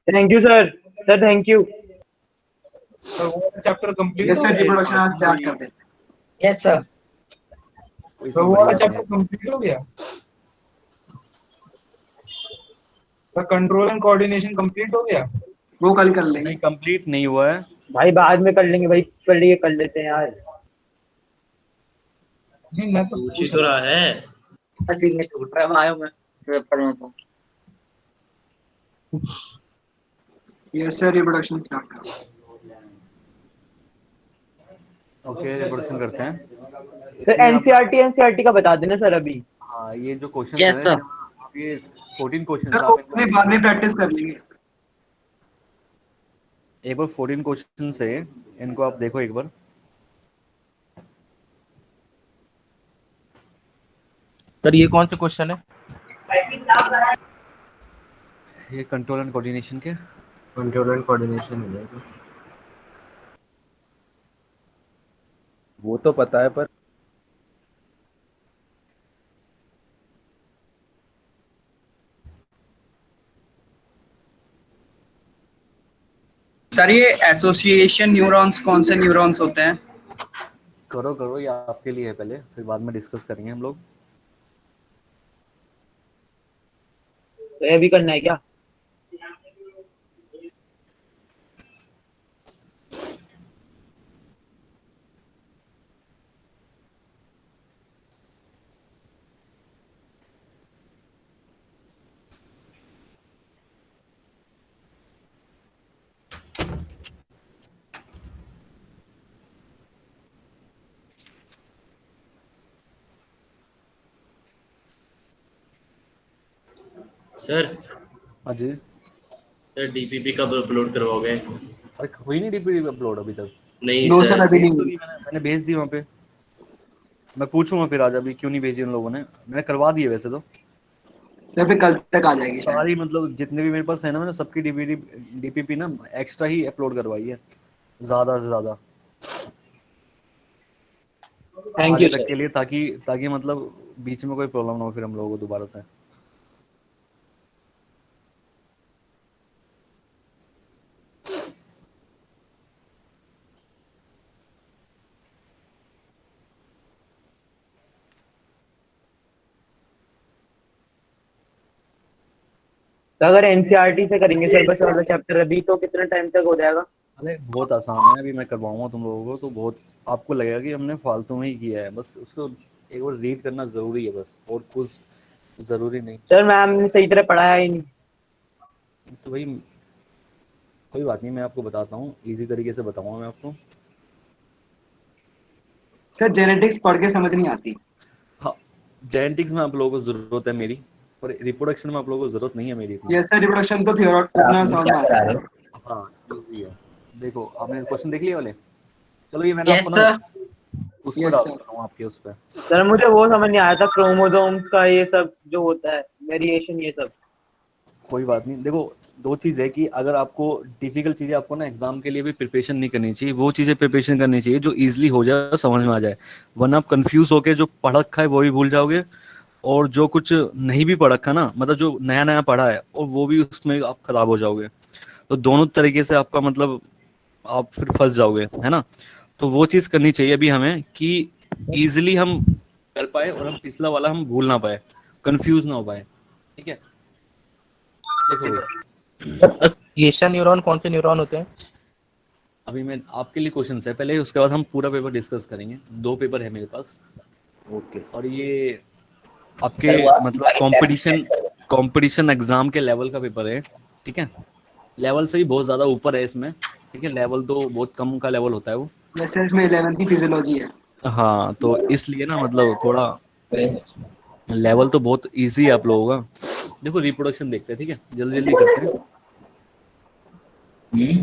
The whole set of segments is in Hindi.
Thank you sir. Sir thank you. Sir वो चैप्टर कंप्लीट यस हो सर, गया? रिप्रोडक्शन आज स्टार्ट कर देते हैं। Yes sir. सर वो वाला चैप्टर कंप्लीट हो गया? Sir control and coordination complete हो गया? वो कल कर लेंगे। नहीं कंप्लीट नहीं हुआ है भाई बाद में कर लेंगे भाई, पढ़िए कर लेते हैं यार। नहीं मैं तो पूछ ही तो रहा है। अस्सी में टूट रहा है आयो मैं पेपर में तो। यस सर, रिप्रोडक्शन स्टार्ट करो। ओके रिप्रोडक्शन करते हैं सर एनसीईआरटी का बता देना सर अभी। हाँ ये जो क्वेश्चन Yes, है sir. आप ये 14 क्वेश्चन सर वो बाद में प्रैक्टिस कर लेंगे। एक बार 14 क्वेश्चन है इनको आप देखो एक बार। सर ये कौन से क्वेश्चन है? ये कंट्रोल एंड कोऑर्डिनेशन के कंट्रोल एंड कोऑर्डिनेशन है वो तो पता है पर सर ये एसोसिएशन न्यूरॉन्स कौन से न्यूरॉन्स होते हैं? करो करो ये आपके लिए है पहले, फिर बाद में डिस्कस करेंगे हम लोग। तो ये भी करना है क्या? सर हाँ जी सर डीपीपी कब अपलोड करवाओगे? अरे हुई नहीं डीपीडी अपलोड अभी तक। नहीं नो सर सर, अभी नहीं तो हुई। मैंने भेज दी वहाँ पे, मैं पूछूंगा फिर आज, अभी क्यों नहीं भेजी उन लोगों ने, मैंने करवा दिए वैसे तो सर फिर कल तक आ जाएगी शायद। सारी, मतलब जितने भी मेरे पास है ना मैंने सबकी डीपीडी डीपीपी ना एक्स्ट्रा ही अपलोड करवाई है, ज्यादा से ज्यादा थैंक आगे यू तक सर। के लिए, ताकि ताकि मतलब बीच में कोई प्रॉब्लम ना हो फिर हम लोगों को दोबारा से। तो अगर एनसीईआरटी से करेंगे सर बस वाला चैप्टर अभी, तो कितना टाइम तक हो जाएगा? अरे बहुत आसान है, अभी मैं करवाऊंगा तुम लोगों को तो बहुत आपको लगेगा कि हमने फालतू में ही किया है, बस उसको एक बार रीड करना जरूरी है बस, और कुछ जरूरी नहीं। सर मैम ने सही तरह पढ़ाया ही नहीं। तो भाई कोई बात नहीं, मैं आपको बताता हूँ, इजी तरीके से बताऊंगा मैं आपको। सर जेनेटिक्स पढ़ के समझ नहीं आती। हाँ जेनेटिक्स में आप लोगों को जरूरत है मेरी, और रिप्रोडक्शन में आप लोगों को जरूरत नहीं है मेरी इतनी। यस सर, रिप्रोडक्शन तो थ्योरी अपना समझ में आता है। हाँ इजी है। देखो आपने क्वेश्चन देख लिए वाले, चलो ये मैंने यस आपको सर। ना उस पर Yes, डाल sir. देता हूँ आपके उस पर। सर मुझे वो समझ नहीं आया था, क्रोमोसोम्स का ये सब जो होता है वेरिएशन ये सब। कोई बात नहीं, देखो दो चीज़ है कि अगर आपको डिफिकल्ट चीज़ें आपको ना एग्जाम के लिए भी प्रिपरेशन नहीं करनी चाहिए, वो चीज़ें प्रिपरेशन करनी चाहिए जो इजीली हो जाए, समझ में आ जाए, वरना आप कंफ्यूज होके जो पढ़ रखा है वो भी भूल जाओगे, और जो कुछ नहीं भी पढ़ रखा ना, मतलब जो नया नया पढ़ा है और वो भी उसमें आप खराब हो जाओगे, तो दोनों तरीके से आपका मतलब आप फिर फंस जाओगे, है ना। तो वो चीज़ करनी चाहिए अभी हमें कि इजीली हम कर पाए और हम पिछला वाला हम भूल ना पाए, कंफ्यूज ना हो पाए, ठीक है। देखो भाई एशियन न्यूरॉन कौन से न्यूरॉन होते हैं? अभी मैं आपके लिए क्वेश्चन है पहले, उसके बाद हम पूरा पेपर डिस्कस करेंगे, 2 पेपर है मेरे पास। ओके और ये आपके मतलब कंपटीशन एग्जाम के लेवल का पेपर है, ठीक है। लेवल से ही बहुत ज़्यादा ऊपर है इसमें, ठीक है, लेवल तो बहुत कम का लेवल होता है वो। यस सर, इसमें 11th की फिजियोलॉजी है। हाँ तो इसलिए ना मतलब थोड़ा लेवल तो बहुत इजी है आप लोगों का। देखो रिप्रोडक्शन देखते हैं, ठीक है, जल्दी जल्दी करते हैं।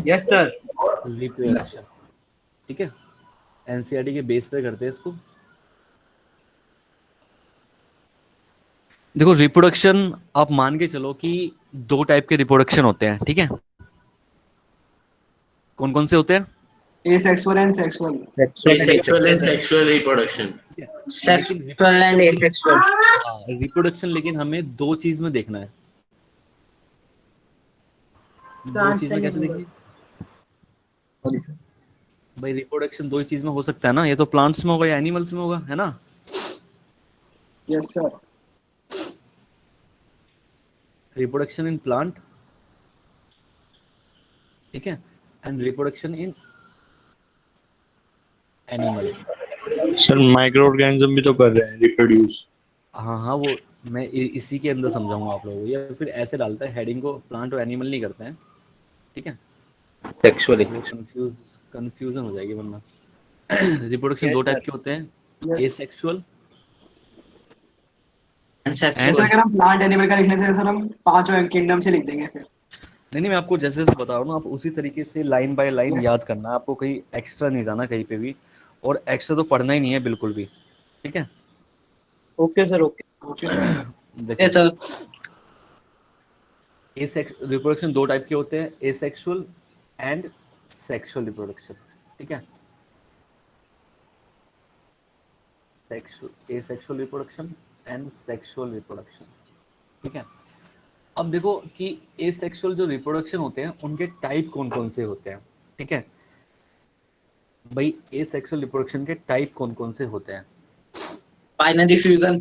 Yes sir. रिप्रोडक्शन, ठीक है, एनसीईआरटी के बेस पे करते हैं इसको। देखो रिप्रोडक्शन आप मान के चलो कि 2 टाइप के रिप्रोडक्शन होते हैं, ठीक है। कौन कौन से होते हैं? Asexual and sexual. Sexual and sexual reproduction. Sexual and asexual. Reproduction लेकिन हमें 2 चीज में देखना है, दो चीज में कैसे देखिए भाई, रिप्रोडक्शन दो ही चीज में हो सकता है ना, ये तो प्लांट्स में होगा या एनिमल्स में होगा, है ना? Yes, sir. Reproduction in plant, ठीक है, and reproduction in animal. Sir micro organism भी तो कर रहे हैं रिप्रोड्यूस। हाँ हाँ, वो मैं इसी के अंदर समझाऊंगा आप लोगों को, या फिर ऐसे डालता है हेडिंग को, प्लांट और एनिमल नहीं करते हैं, ठीक है? सेक्सुअली कंफ्यूजन हो जाएगी वरना। रिप्रोडक्शन दो टाइप के होते हैं, एसेक्सुअल जैसे अगर हम प्लांट एनिमल का लिखने से सर हम पांचों किंगडम से लिख देंगे फिर। नहीं, मैं आपको जैसे बता रहा हूँ ना, आप उसी तरीके से लाइन बाय लाइन याद करना है, आपको कहीं एक्स्ट्रा नहीं जाना कहीं पे भी, और एक्स्ट्रा तो पढ़ना ही नहीं है बिल्कुल भी, ठीक है? Okay sir, okay. देखिए सर रिप्रोडक्शन दो टाइप के होते हैं, एसेक्सुअल एंड सेक्सुअल रिप्रोडक्शन, ठीक है? Asexual reproduction and sexual reproduction, ठीक है? अब देखो कि एसेक्सुअल जो रिप्रोडक्शन होते हैं उनके टाइप कौन कौन से होते हैं, ठीक है भाई? एसेक्सुअल रिप्रोडक्शन के टाइप कौन कौन से होते हैं? Binary fusion,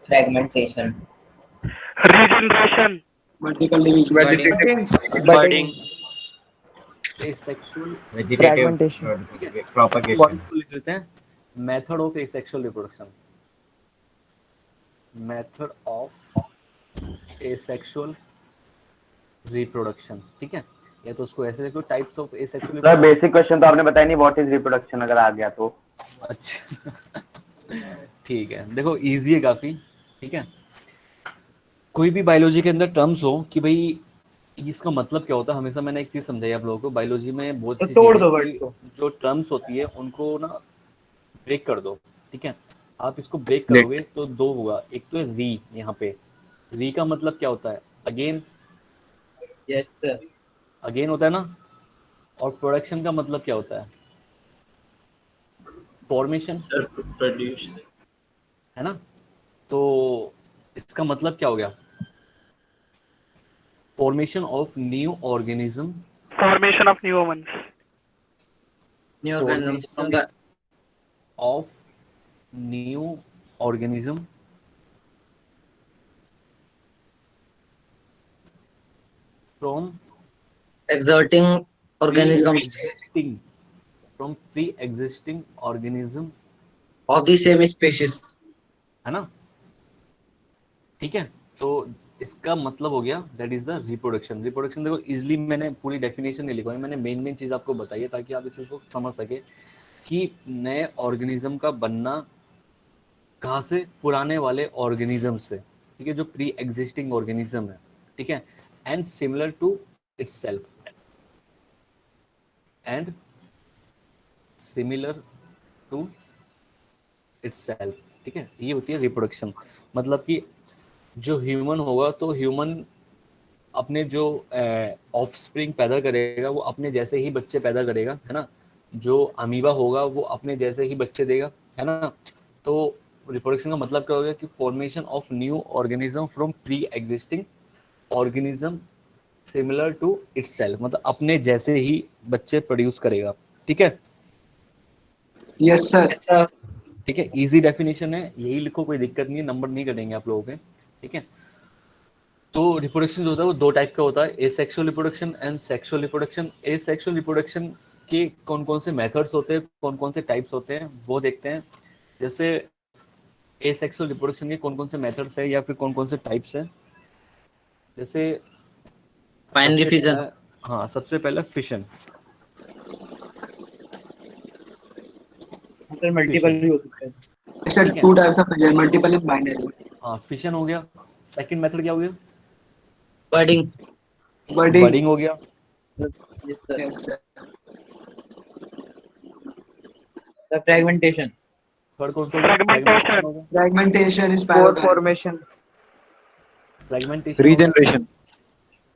fragmentation, Regeneration. Multiple division. Budding, asexual vegetative propagation. लिख लेते हैं, method of asexual reproduction, method of asexual reproduction, ठीक है? या तो उसको ऐसे लिखो, types of asexual. Sir basic question तो आपने बताया नहीं, व्हाट इज रिप्रोडक्शन, अगर आ गया तो। अच्छा ठीक है, देखो इजी है काफी, ठीक है? कोई भी बायोलॉजी के अंदर टर्म्स हो कि भाई इसका मतलब क्या होता है, हमेशा मैंने एक चीज समझाई आप लोगों को, बायोलॉजी में बहुत तो सी तोड़ चीजें दो कि वर्ड को। जो टर्म्स होती है उनको ना ब्रेक कर दो, ठीक है? आप इसको ब्रेक करोगे तो दो होगा, एक तो है री, यहाँ पे री का मतलब क्या होता है? Again, yes sir. अगेन होता है ना, और प्रोडक्शन का मतलब क्या होता है? फॉर्मेशन, सर प्रोड्यूस, है ना? तो इसका मतलब क्या हो गया? Formation of new organism, Formation of new humans. New organism from the of new organism from exerting organisms pre-existing, from pre-existing organism, of the same species. है ना? ठीक है, तो इसका मतलब हो गया that is the reproduction. Reproduction देखो इजिली मैंने पूरी डेफिनेशन नहीं लिखवाई, मैंने मेन चीज आपको बताई है ताकि आप इस चीज को समझ सके कि नए ऑर्गेनिज्म का बनना कहाँ से? पुराने वाले ऑर्गेनिज्म से, ठीक है? जो प्री एग्जिस्टिंग ऑर्गेनिज्म है, ठीक है? And similar to itself, and similar to itself, ठीक है? ये होती है रिप्रोडक्शन। मतलब कि जो ह्यूमन होगा तो ह्यूमन अपने जो ऑफस्प्रिंग पैदा करेगा वो अपने जैसे ही बच्चे पैदा करेगा, है ना? जो अमीबा होगा वो अपने जैसे ही बच्चे देगा, है ना? तो रिप्रोडक्शन का मतलब क्या हो गया कि formation of new organism from pre existing organism similar to itself, मतलब अपने जैसे ही बच्चे प्रोड्यूस करेगा, ठीक है? Yes, sir. ठीक है, इजी डेफिनेशन है, यही लिखो, कोई दिक्कत नहीं है, नंबर नहीं कटेंगे आप लोगों के, ठीक है? तो रिप्रोडक्शन जो होता है वो दो टाइप का होता है, asexual reproduction and sexual reproduction. Asexual reproduction के कौन कौन से मेथड्स होते हैं, कौन कौन से टाइप्स होते हैं, वो देखते हैं। जैसे एसेक्सुअल रिप्रोडक्शन के कौन कौन से मेथड्स है या फिर कौन कौन से टाइप्स है, जैसे बाइनरी फ्यूजन, हाँ, सबसे पहला फिशन। सर मल्टीपल भी हो सकते हैं। Sir, two types of fission, multiple and binary. हाँ, फिशन हो गया। सेकंड मेथड क्या हो गया? बर्डिंग, Budding. बडिंग हो गया। Yes sir. Yes, sir. Sir fragmentation. Third कौन सा हो गया? Fragmentation is spore parallel. Formation, fragmentation. Regeneration,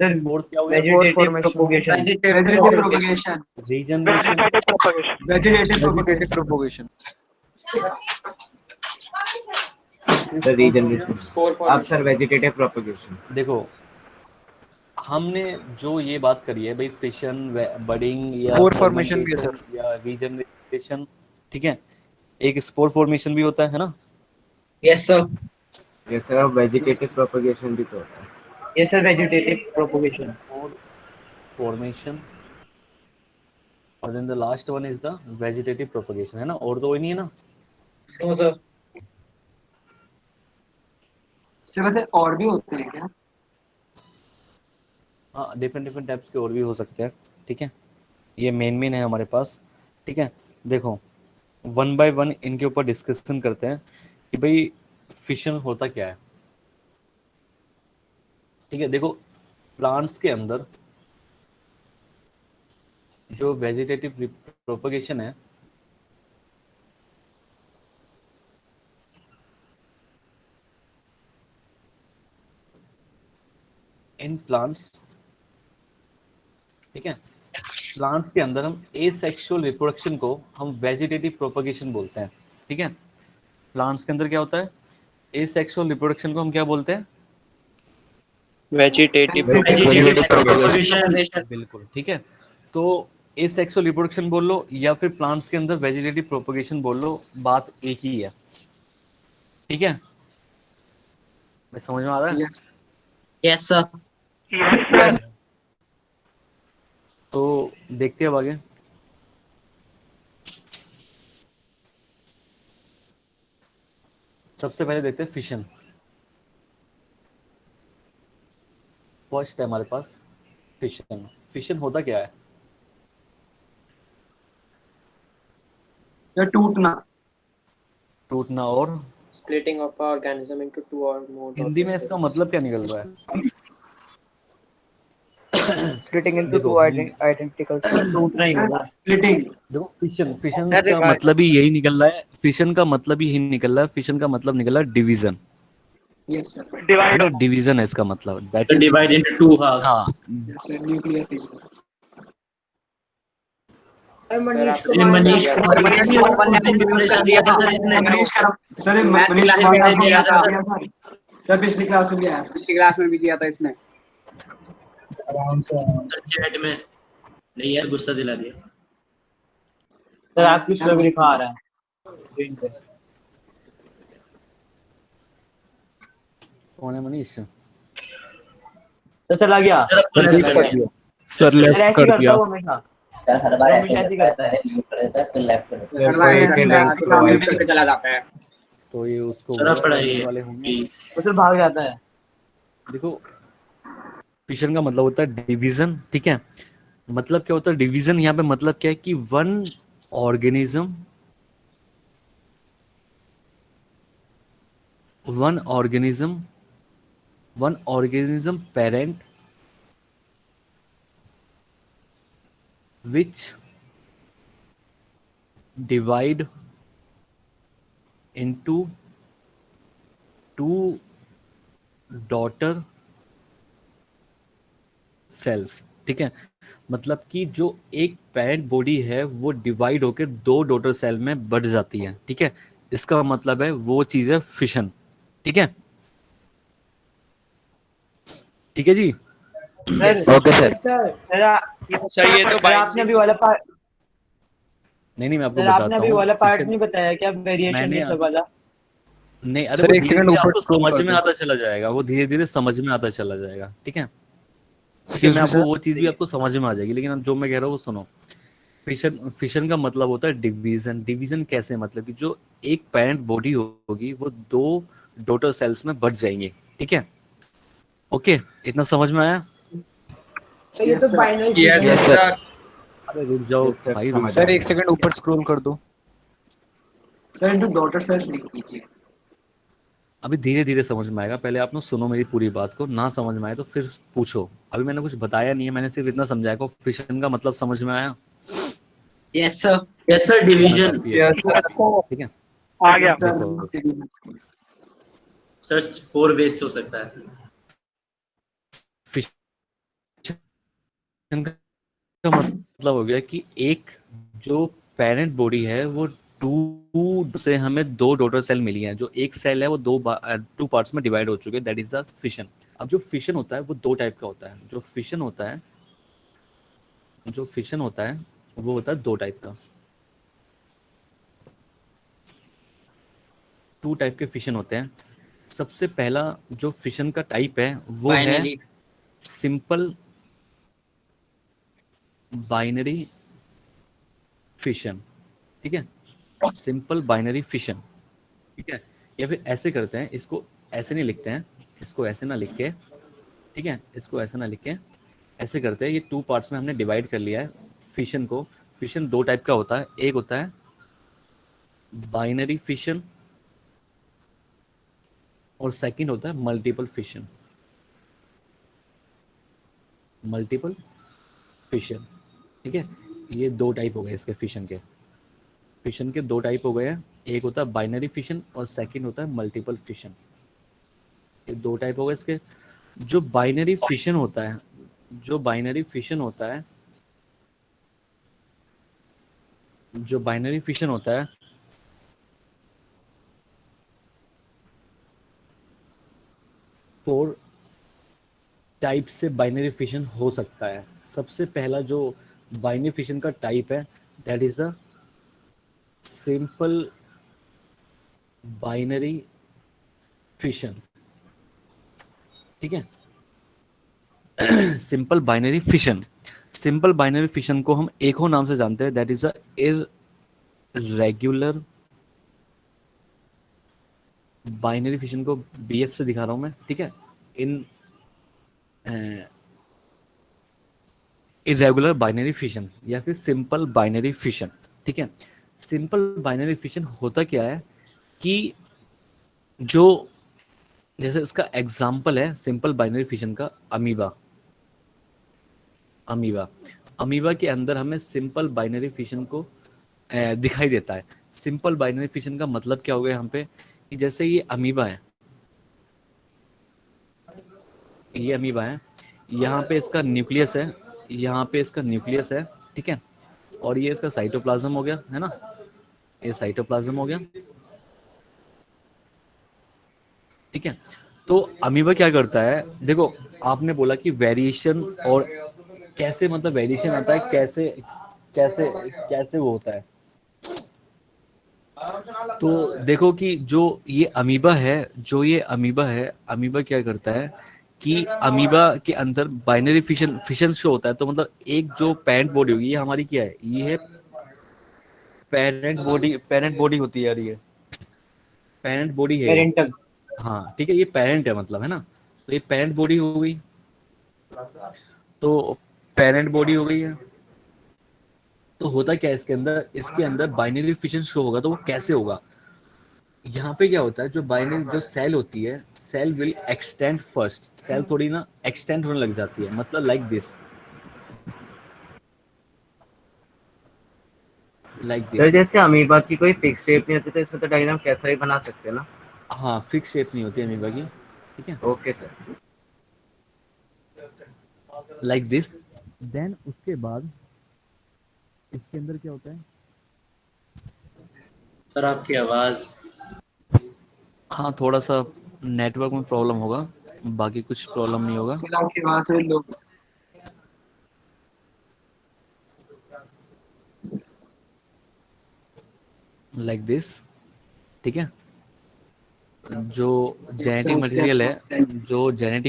sir fourth क्या हो गया? Vegetative formation. Propagation. Vegetative propagation. Regeneration. Vegetative propagation. Propagation, regeneration. आप सर वेजिटेटिव प्रोपगेशन। देखो हमने जो ये बात करी है भाई, फिशन, बडिंग या Spore formation भी है सर। या रीजनरेशन, ठीक है, एक स्पोर फॉर्मेशन भी होता है ना। Yes sir. ये सर वेजिटेटिव प्रोपगेशन भी तो होता है। ये सर वेजिटेटिव प्रोपोगेशन। फॉर्मेशन और then the last one is the vegetative propagation, है ना, और तो कोई नहीं है ना। No sir. से वैसे और भी होते हैं क्या? हाँ, डिफरेंट टाइप्स के और भी हो सकते हैं, ठीक है, ये मेन है हमारे पास, ठीक है। देखो, वन बाय वन इनके ऊपर डिस्कशन करते हैं कि भाई फिशन होता क्या है, ठीक है। देखो, प्लांट्स के अंदर जो वेजिटेटिव प्रोपगेशन है, इन प्लांट्स, ठीक है, प्लांट्स के अंदर हम एसेक्सुअल रिप्रोडक्शन को हम वेजिटेटिव प्रोपगेशन बोलते हैं, ठीक है। प्लांट्स के अंदर क्या होता है, एसेक्सुअल रिप्रोडक्शन को हम क्या बोलते हैं, वेजिटेटिव प्रोपगेशन। बिल्कुल, ठीक है। तो एसेक्सुअल रिप्रोडक्शन बोल लो या फिर प्लांट्स के अंदर वेजिटेटिव प्रोपगेशन बोल लो, बात एक ही है, ठीक है। मैं समझ में आ रहा है? Yes sir. तो देखते हैं अब आगे। सबसे पहले देखते हैं फिशन। फर्स्ट है हमारे पास फिशन। फिशन होता क्या है? या टूटना। टूटना और splitting of an organism into two or more Hindi में इसका मतलब क्या निकल रहा है? splitting into देखो, two identical cells. टूटना ही होगा। स्प्लिटिंग। देखो, फिशन सर, का मतलब ही यही निकल रहा है। फिशन का मतलब ही यही निकल रहा है। फिशन का मतलब निकला डिवीजन, यस सर। है ना, डिवीजन है इसका मतलब, that is divide into two halves. हाँ, yes sir, nuclear fission. Manish Kumar दिया था सर इसने। मनीष का सर, मनीष कुमार आपको दिया था सर, पिछली क्लास में भी आया। पिछली क्लास में भी दिया था इसने। चैट में नहीं यार, गुस्सा दिला दिया सर आपकी स्टोरी लिखा आ रहा है स्क्रीन पे। कौन है मनीष? तो चला गया। सर लेफ्ट कर दिया। सर सर लेफ्ट ऐसे कर करता दिया। हूँ हमेशा। सर हर बार हमेशा ऐसे ऐसे करता है। म्यूट कर देता है फिर लेफ्ट कर देता है। हर बार ऐसे लिंक पे चला जाता है। तो ये उसको सर आप पढ़ाइए वाले होंगे। प्लीज। वो सर भाग जाता है। देखो, फिशन का मतलब होता है डिवीजन, ठीक है। मतलब क्या होता है डिवीजन? यहाँ पे मतलब क्या है कि one organism parent which divide into two daughter cells, ठीक है। मतलब कि जो एक पेरेंट बॉडी है वो डिवाइड होकर दो डॉटर सेल में बढ़ जाती है, ठीक है। इसका मतलब है वो चीज है फिशन, ठीक है। ठीक है जी। Okay sir. सर ये तो आपने अभी वाला पार्ट नहीं, मैं आपको सर बताता आपने अभी हूँ। वाला पार्ट Fission- नहीं बताया क्या, वेरिएशन मैंने ये सब वाला? नहीं, अरे सर, वो एक धीरे सेकंड धीरे ऊपर आपको scroll समझ कर में दो। आता चला जाएगा, वो धीरे धीरे समझ में आता चला जाएगा, ठीक है। Excuse मैं me, आपको sir. वो चीज भी आपको समझ में आ जाएगी, लेकिन अब जो मैं कह रहा हूँ वो सुनो। फिशन का मतलब होता है डिवीजन। डिवीजन कैसे? मतलब कि जो एक पेरेंट बॉडी होगी वो दो डॉटर सेल्स में बढ़ जाएंगे, ठीक है। ओके, इतना समझ में आया? ये तो binary Yes, fusion है। sir. अरे रुक जाओ Yes, sir, भाई, रुक समझ जाओ। सर एक सेकंड ऊपर स्क्रॉल कर दो। सर इनटू डॉटर सेल्स लिख दीजिए। अभी धीरे धीरे समझ में आएगा, पहले आप ना सुनो मेरी पूरी बात को, ना समझ में आए तो फिर पूछो। अभी मैंने कुछ बताया नहीं है, मैंने सिर्फ इतना समझाया को फिशन का मतलब समझ में आया। Yes sir. Yes sir, division. काफी है, ठीक है। आ गया देखो। सर 4 वेज हो सकता है। फिशन का मतलब हो गया कि एक जो पेरेंट बॉडी है वो टू से हमें दो डॉटर सेल मिली हैं। जो एक सेल है वो टू पार्ट्स में डिवाइड हो चुके हैं, दैट इज द फिशन। अब जो फिशन होता है वो दो टाइप का होता है। जो फिशन होता है वो होता है दो टाइप का, टू टाइप के फिशन होते हैं। सबसे पहला जो फिशन का टाइप है वो है बाइनरी सिंपल बाइनरी फिशन, ठीक है, सिंपल बाइनरी फिशन, ठीक है। या फिर ऐसे करते हैं, इसको ऐसे नहीं लिखते हैं, इसको ऐसे ना लिख के, ठीक है, इसको ऐसे ना लिख के ऐसे करते हैं। ये टू पार्ट्स में हमने डिवाइड कर लिया है फिशन को। फिशन दो टाइप का होता है, एक होता है बाइनरी फिशन और सेकंड होता है मल्टीपल फिशन। मल्टीपल फिशन, ठीक है, ये दो टाइप हो गए इसके फिशन के। फिशन के दो टाइप हो गए हैं, एक होता है बाइनरी फिशन और सेकंड होता है मल्टीपल फिशन। ये दो टाइप हो गए इसके। जो बाइनरी फिशन होता है, जो बाइनरी फिशन होता है, जो बाइनरी फिशन होता है फोर टाइप से बाइनरी फिशन हो सकता है। सबसे पहला जो बाइनरी फिशन का टाइप है that is the simple binary fission, ठीक है। Simple binary fission, simple binary fission को हम एक और नाम से जानते हैं, that is a irregular binary fission को बीएफ से दिखा रहा हूं मैं, ठीक है। इन इरेगुलर बाइनरी फिशन या फिर सिंपल बाइनरी फिशन, ठीक है। सिंपल बाइनरी फिशन होता क्या है कि जो जैसे इसका एग्जाम्पल है सिंपल बाइनरी फिशन का अमीबा। अमीबा के अंदर हमें सिंपल बाइनरी फिशन को दिखाई देता है। सिंपल बाइनरी फिशन का मतलब क्या हो गया यहाँ पे कि जैसे ये अमीबा है, ये अमीबा है, यहाँ पे इसका न्यूक्लियस है, यहाँ पे इसका न्यूक्लियस है, ठीक है, और ये इसका साइटोप्लाज्म हो गया, है ना, ये साइटोप्लाज्म हो गया, ठीक है। तो अमीबा क्या करता है, देखो आपने बोला कि वेरिएशन और कैसे, मतलब वेरिएशन आता है कैसे कैसे कैसे वो होता है। तो देखो कि जो ये अमीबा है, अमीबा क्या करता है कि अमीबा के अंदर बाइनरी फिशन शो होता है। तो मतलब एक जो पेरेंट बॉडी होगी, ये हमारी क्या है, ये है पेरेंट बॉडी होती है यार, ये पेरेंट बॉडी है, पेरेंटल, हाँ ठीक है, ये पेरेंट है मतलब, है ना। तो ये पेरेंट बॉडी हो गई, तो पेरेंट बॉडी हो गई है। तो होता क्या है इसके अंदर बाइनरी फिशन शो होगा। तो वो कैसे होगा, यहाँ पे क्या होता है, जो बाइनरी जो सेल होती है, cell will extend first, cell थोड़ी ना एक्सटेंड होने लग जाती है, मतलब लाइक दिस, तो जैसे अमीबा की कोई फिक्स शेप नहीं होती, तो इसमें तो डायग्राम कैसा भी बना सकते हैं ना। हाँ, फिक्स शेप नहीं होती अमीबा की, ठीक है, okay sir. Like this. Then उसके बाद इसके अंदर क्या होता है, सर आपकी आवाज, हाँ थोड़ा सा नेटवर्क में प्रॉब्लम होगा, बाकी कुछ प्रॉब्लम नहीं होगा। सर आपकी आवाज से लोग लाइक दिस, ठीक है। जो जेनेटिक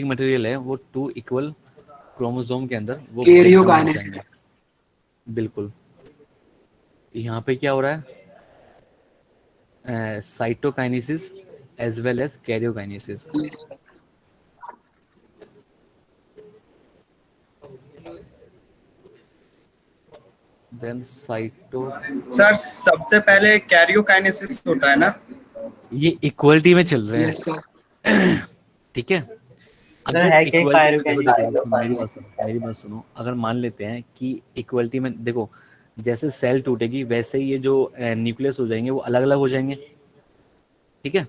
मटेरियल है वो 2 इक्वल क्रोमोसोम के अंदर वो कैरियोकाइनेसिस, बिल्कुल। यहाँ पे क्या हो रहा है, cytokinesis as well as karyokinesis. Then cyto, sir सबसे पहले कैरियोकाइनेसिस होता है ना, ये इक्वलिटी में चल रहे हैं, ठीक है। अगर मेरी बात सुनो, अगर मान लेते हैं कि इक्वलिटी में, देखो जैसे सेल टूटेगी वैसे ही ये जो न्यूक्लियस हो जाएंगे वो अलग अलग हो जाएंगे, ठीक है,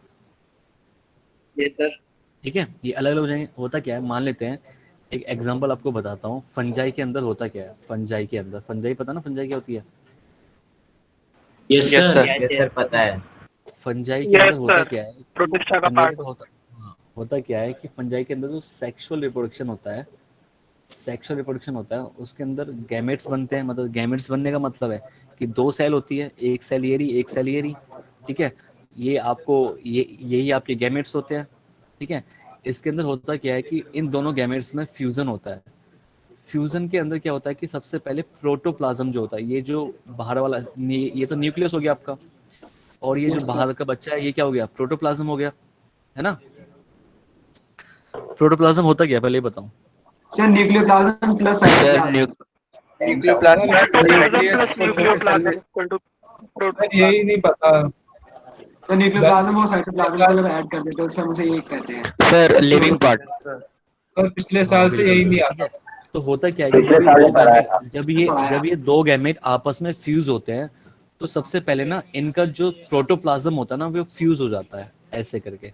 ये सर, ठीक है, ये अलग अलग हो जाएंगे। होता क्या है, मान लेते हैं एक एग्जांपल आपको बताता हूँ, फंजाई के अंदर होता क्या है, फंजाई के अंदर, फंजाई पता ना फंजाई क्या होती है, यस सर, ये सर पता है। फंजाई के अंदर होता क्या है, प्रोटिस्टा का पार्ट होता क्या है कि फंजाई के अंदर जो सेक्सुअल रिप्रोडक्शन होता है उसके अंदर गैमेट्स बनते हैं। मतलब गैमेट्स बनने का मतलब है कि 2 सेल होती है, एक सेल ये रही, एक सेल ये रही, ठीक है। ये आपको यही आपके गैमेट्स होते हैं, ठीक है। इसके अंदर होता क्या है कि इन दोनों गैमेट्स में फ्यूजन होता है। फ्यूजन के अंदर क्या होता है कि सबसे पहले प्रोटोप्लाज्म जो होता है, ये जो बाहर वाला ये तो न्यूक्लियस हो गया आपका, और ये जो बाहर का बच्चा है ये क्या हो गया, प्रोटोप्लाज्म हो गया, है ना। प्रोटोप्लाज्म होता क्या है पहले ये बताऊं। सर न्यूक्लियोप्लाज्म प्लस यही नहीं पता तो न्यूक्लियोप्लाज्म और साइटोप्लाज्म को जब ऐड कर देते हैं तो सर मुझे यही कहते हैं सर लिविंग पार्ट। सर पिछले साल से यही नहीं आता। तो होता क्या है कि जब ये दो गैमेट आपस में फ्यूज होते हैं तो सबसे पहले ना इनका जो प्रोटोप्लाज्म होता है ना वो फ्यूज हो जाता है, ऐसे करके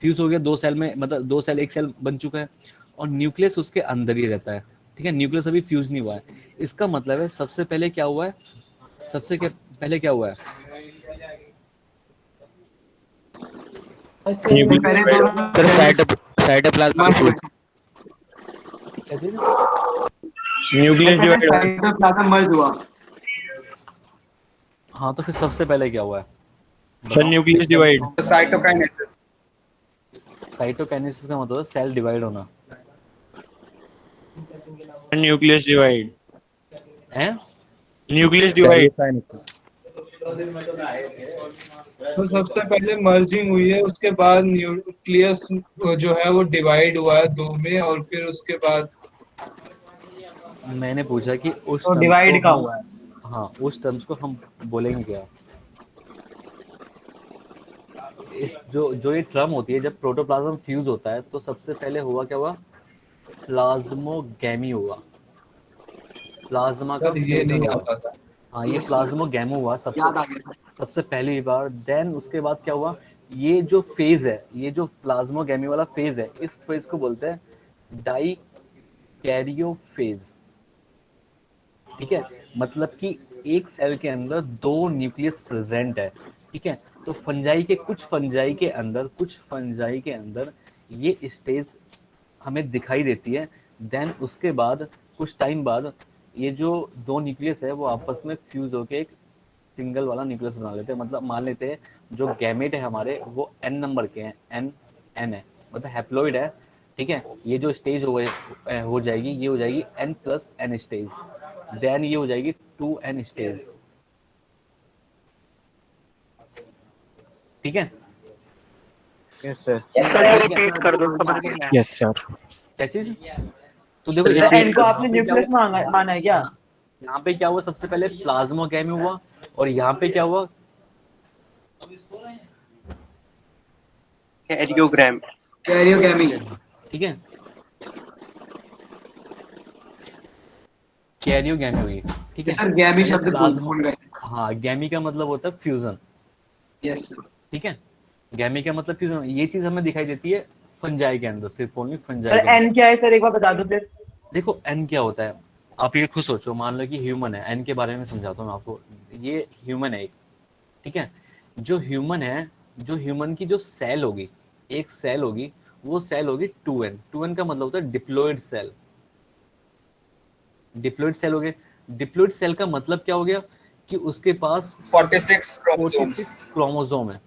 फ्यूज हो गया 2 सेल में, मतलब 2 सेल एक सेल बन चुका है और न्यूक्लियस उसके अंदर ही रहता है, ठीक है। न्यूक्लियस अभी फ्यूज नहीं हुआ है। इसका मतलब है सबसे पहले क्या हुआ है, पहले क्या हुआ है, सर साइटोप्लाज्म क्या चीज? न्यूक्लियस डिवाइड साइटोप्लाज्म मर्ज हुआ। हाँ तो फिर सबसे पहले क्या हुआ है, sir nucleus divide cytokinesis. Cytokinesis का मतलब सेल डिवाइड होना न्यूक्लियस डिवाइड है। न्यूक्लियस डिवाइड तो सबसे पहले मर्जिंग हुई है, उसके बाद न्यूक्लियस जो है वो डिवाइड हुआ है 2 में, और फिर उसके बाद मैंने पूछा कि उस तो term डिवाइड को का हम- हुआ है। हाँ उस टर्म्स को हम बोलेंगे क्या, इस जो ये टर्म होती है जब प्रोटोप्लाज्म फ्यूज होता है तो सबसे पहले हुआ क्या हुआ, प्लाज्मोगैमी हुआ, प्लाज्मा का सर ये फ्यूजन नहीं हुआ। आता था। हाँ ये प्लाज्मोगैमी हुआ याद आ गया। सबसे पहली बार। देन उसके बाद क्या हुआ, ये जो फेज है, ये जो प्लाज्मोगैमी वाला फेज है, इस फेज को बोलते हैं डाइकैरियोफेज, ठीक है। मतलब कि एक सेल के अंदर 2 न्यूक्लियस प्रेजेंट है, ठीक है। तो कुछ फंजाई के अंदर ये स्टेज हमें दिखाई देती है। देन उसके बाद कुछ टाइम बाद ये जो 2 न्यूक्लियस है वो आपस में फ्यूज होके एक सिंगल वाला न्यूक्लियस बना लेते हैं। मतलब मान लेते हैं जो गैमेट है हमारे वो n नंबर के हैं, n है, मतलब हैप्लॉइड है, ठीक है। ये जो स्टेज हो जाएगी, ये हो जाएगी n+n स्टेज। देन ये हो जाएगी 2n स्टेज, ठीक है। Yes sir. Yes sir. क्या चीज? तो देखो एन को आपने न्यूक्लियस माना है क्या? यहाँ पे क्या हुआ, सबसे पहले प्लाज्मोगैमी हुआ और यहाँ पे क्या हुआ, कैरियोगैमी। ठीक है, कैरियोगैमी हुई, ठीक है। सर गैमी शब्द भूल गए। हाँ गैमी का मतलब होता है फ्यूजन, यस ठीक है। गैमी का मतलब फ्यूजन, ये चीज हमें दिखाई देती है फंजाई के अंदर, सिर्फ ओनली सर फंजाई। एन क्या है सर, एक बार बता दो फिर। देखो एन क्या होता है, आप ये खुद सोचो, मान लो कि ह्यूमन है, एन के बारे में समझाता हूँ आपको। ये ह्यूमन है एक, ठीक है। जो ह्यूमन है, जो ह्यूमन की जो सेल होगी, एक सेल होगी, वो सेल होगी 2n। 2n का मतलब होता है डिप्लॉयड सेल। डिप्लॉयड सेल हो गए। डिप्लॉयड सेल का मतलब क्या हो गया कि उसके पास 46 क्रोमोसोम है,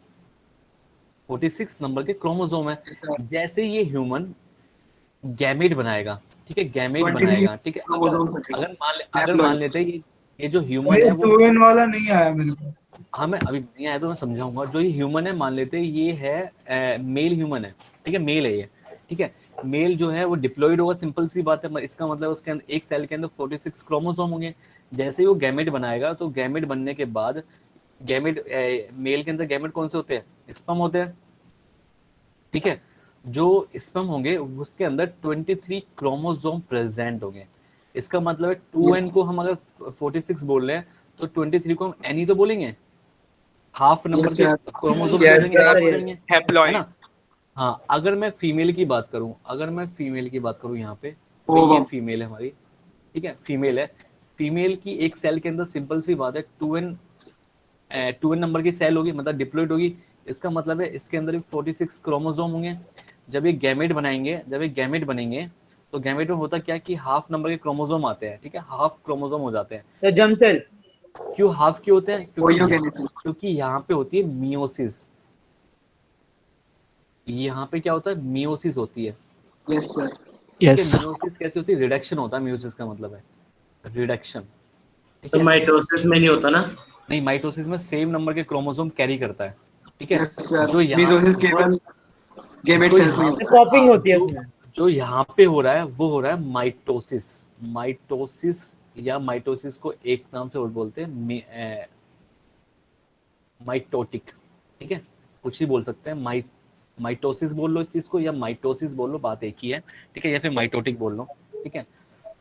46 नंबर के क्रोमोसोम है। जैसे ये ह्यूमन गैमेट बनाएगा, ठीक है, गैमेट बनाएगा, ठीक है। अगर मान लेते हैं ये जो ह्यूमन है वो 2n वाला नहीं आया मेरे को। हाँ मैं अभी नहीं आया तो मैं समझाऊंगा। जो ये ह्यूमन है, मान लेते हैं ये है मेल ह्यूमन है, ठीक है, मेल है ये, ठीक है। मेल जो है वो डिप्लॉयड होगा, सिंपल सी बात है। इसका मतलब उसके अंदर एक सेल के अंदर 46 क्रोमोसोम होंगे। जैसे ही वो गैमेट बनाएगा तो गैमेट बनने के बाद गैमेट मेल के अंदर गैमेट कौन से होते हैं, स्पर्म होते हैं, ठीक है। जो स्पर्म होंगे उसके अंदर 23 क्रोमोसोम प्रेजेंट होंगे। इसका मतलब है 2n को हम अगर 46 बोल रहे हैं तो 23 को हम n ही तो बोलेंगे, हाफ नंबर के क्रोमोसोम है ना। हाँ अगर मैं फीमेल की बात करूं, यहाँ पे तो ये फीमेल है हमारी, ठीक है, फीमेल है। फीमेल की एक सेल के अंदर सिंपल सी बात है 2n नंबर की सेल होगी, मतलब डिप्लॉयड होगी। इसका मतलब है इसके अंदर भी 46 क्रोमोसोम होंगे। जब ये गैमेट बनेंगे तो गैमेट में होता क्या कि हाफ नंबर के क्रोमोसोम आते हैं, ठीक है, हाफ क्रोमोसोम हो जाते हैं। तो जर्म सेल। क्यों हाफ क्यों होते हैं? ओयोगेनेसिस। क्योंकि यहाँ पे होती है मियोसिस। यहाँ पे क्या होता है? मियोसिस होती है। Yes sir. यस मियोसिस कैसे होती है? रिडक्शन होता है, मियोसिस का मतलब है रिडक्शन। ठीक तो है, माइटोसिस में नहीं होता ना? नहीं, माइटोसिस में सेम नंबर के क्रोमोसोम कैरी करता है, ठीक है। Yes sir. जो यहाँ मियोसिस केवल गेमेट जो सेल्स में यहाँ होता है। कॉपिंग होती है उसमें। जो यहाँ पे हो रहा है वो हो रहा है माइटोसिस या माइटोसिस को एक नाम से और बोलते हैं माइटोटिक, ठीक है, कुछ ही बोल सकते हैं। माइटोसिस बोल लो इस चीज को या माइटोसिस बोल लो, बात एक ही है, ठीक है, या फिर माइटोटिक बोल लो, ठीक है।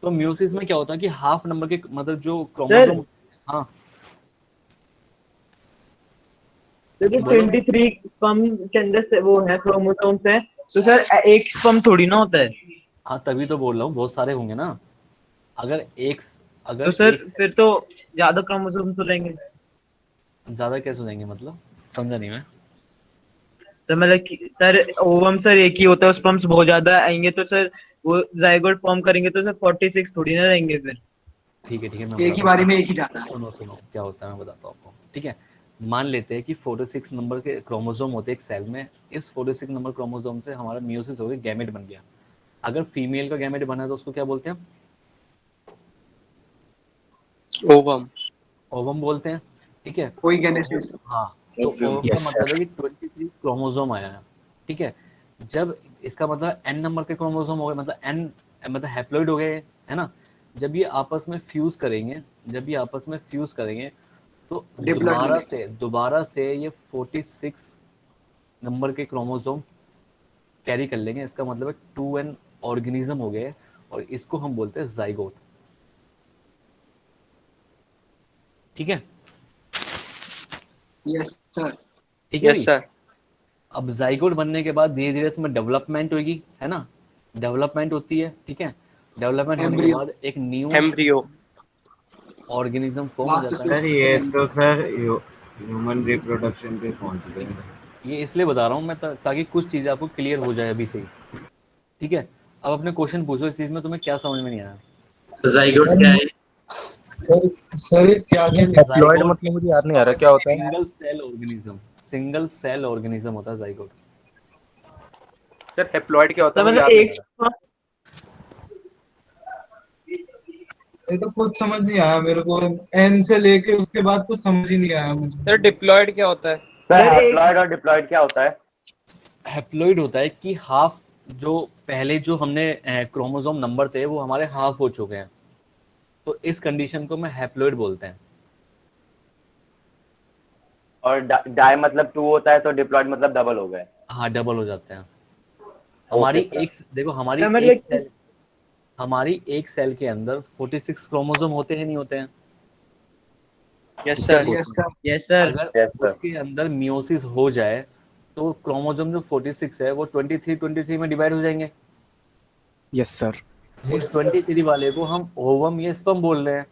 तो म्यूसिस में क्या होता है कि हाफ नंबर के मतलब जो क्रोमोसोम, हाँ देखो 23 स्पर्म के अंदर से वो है क्रोमोसोम्स है, तो सर एक स्पर्म थोड़ी ना होता है। हाँ तभी तो बोल रहा हूँ बहुत सारे होंगे ना। अगर तो सर फिर तो ज्यादा क्रोमोसोम्स हो जाएंगे। ज्यादा कैसे हो जाएंगे मतलब? समझा नहीं मैं। सर मतलब कि सर ओवम सर एक ही होता है, स्पर्म्स बहुत ज्यादा आएंगे तो सर वो जाइगोट फॉर्म करेंगे तो सर 46 थोड़ी ना रहेंगे फिर। ठीक है मैं एक ही बारी में एक ही जाता है। सुनो क्या होता है मैं बताता हूँ आपको, ठीक है। मान लेते हैं कि 46 नंबर के क्रोमोसोम होते हैं एक सेल में। इस 46 नंबर क्रोमोसोम से हमारा मियोसिस हो गया, गैमेट बन गया। अगर फीमेल का गैमेट बना तो उसको क्या बोलते हैं? ओवम बोलते हैं, ठीक है। ओयोगेनेसिस। हाँ, तो ओवम का मतलब है कि 23 क्रोमोसोम आया है, ठीक है। जब इसका मतलब n नंबर के क्रोमोसोम हो गए, मतलब n मतलब हैप्लॉइड हो गए, है ना। जब ये आपस में फ्यूज करेंगे तो दोबारा से ये 46 नंबर के क्रोमोसोम कैरी कर लेंगे। इसका मतलब है 2n ऑर्गेनिज्म हो गए और इसको हम बोलते हैं जाइगोट, ठीक है। Yes sir. ठीक है सर। अब जाइगोट बनने के बाद धीरे धीरे इसमें डेवलपमेंट होगी, है ना, डेवलपमेंट होती है, ठीक है। डेवलपमेंट होने के बाद एक न्यू एम्ब्रियो ऑर्गेनिज्म फॉर्म हो जाता है। सर। ये तो सर ह्यूमन रिप्रोडक्शन पे पहुंच गए हैं। ये इसलिए बता रहा हूँ मैं ताकि कुछ चीजें आपको क्लियर हो जाए अभी से ही, ठीक है। अब अपने क्वेश्चन पूछो, इस चीज में तुम्हें क्या समझ में नहीं आया? जाइगोट क्या है? सर क्या हैप्लॉइड मतलब मुझे याद नहीं आ रहा क्या होता है। सिंगल सेल ऑर्गेनिज्म होता है जाइगोट। सर हैप्लॉइड क्या होता है मुझे मतलब याद नहीं एक आ रहा। ये तो कुछ समझ नहीं आया मेरे को, एन से लेके उसके बाद कुछ समझ ही नहीं आया मुझे। सर डिप्लॉयड क्या होता है? सर हैप्लॉइड और डिप्लॉइड क्या होता है? हैप्लॉइड होता है कि हाफ, जो पहले जो हमने क्रोमोसोम नंबर थे वो हमारे हाफ हो चुके हैं, तो इस कंडीशन को मैं हैप्लॉइड बोलते हैं। और डाई मतलब 2 होता है तो डिप्लॉइड मतलब डबल हो गए। हाँ डबल हो जाते हैं। हमारी सर। एक देखो हमारी एक सेल के अंदर 46 क्रोमोसोम होते हैं नहीं होते हैं? Yes sir. Yes sir. Yes sir. अगर उसके अंदर मियोसिस हो जाए तो क्रोमोसोम जो 46 है वो 23 में डिवाइड हो जाएंगे। Yes sir. इस 23 वाले को हम ओवम या स्पर्म बोल रहे हैं।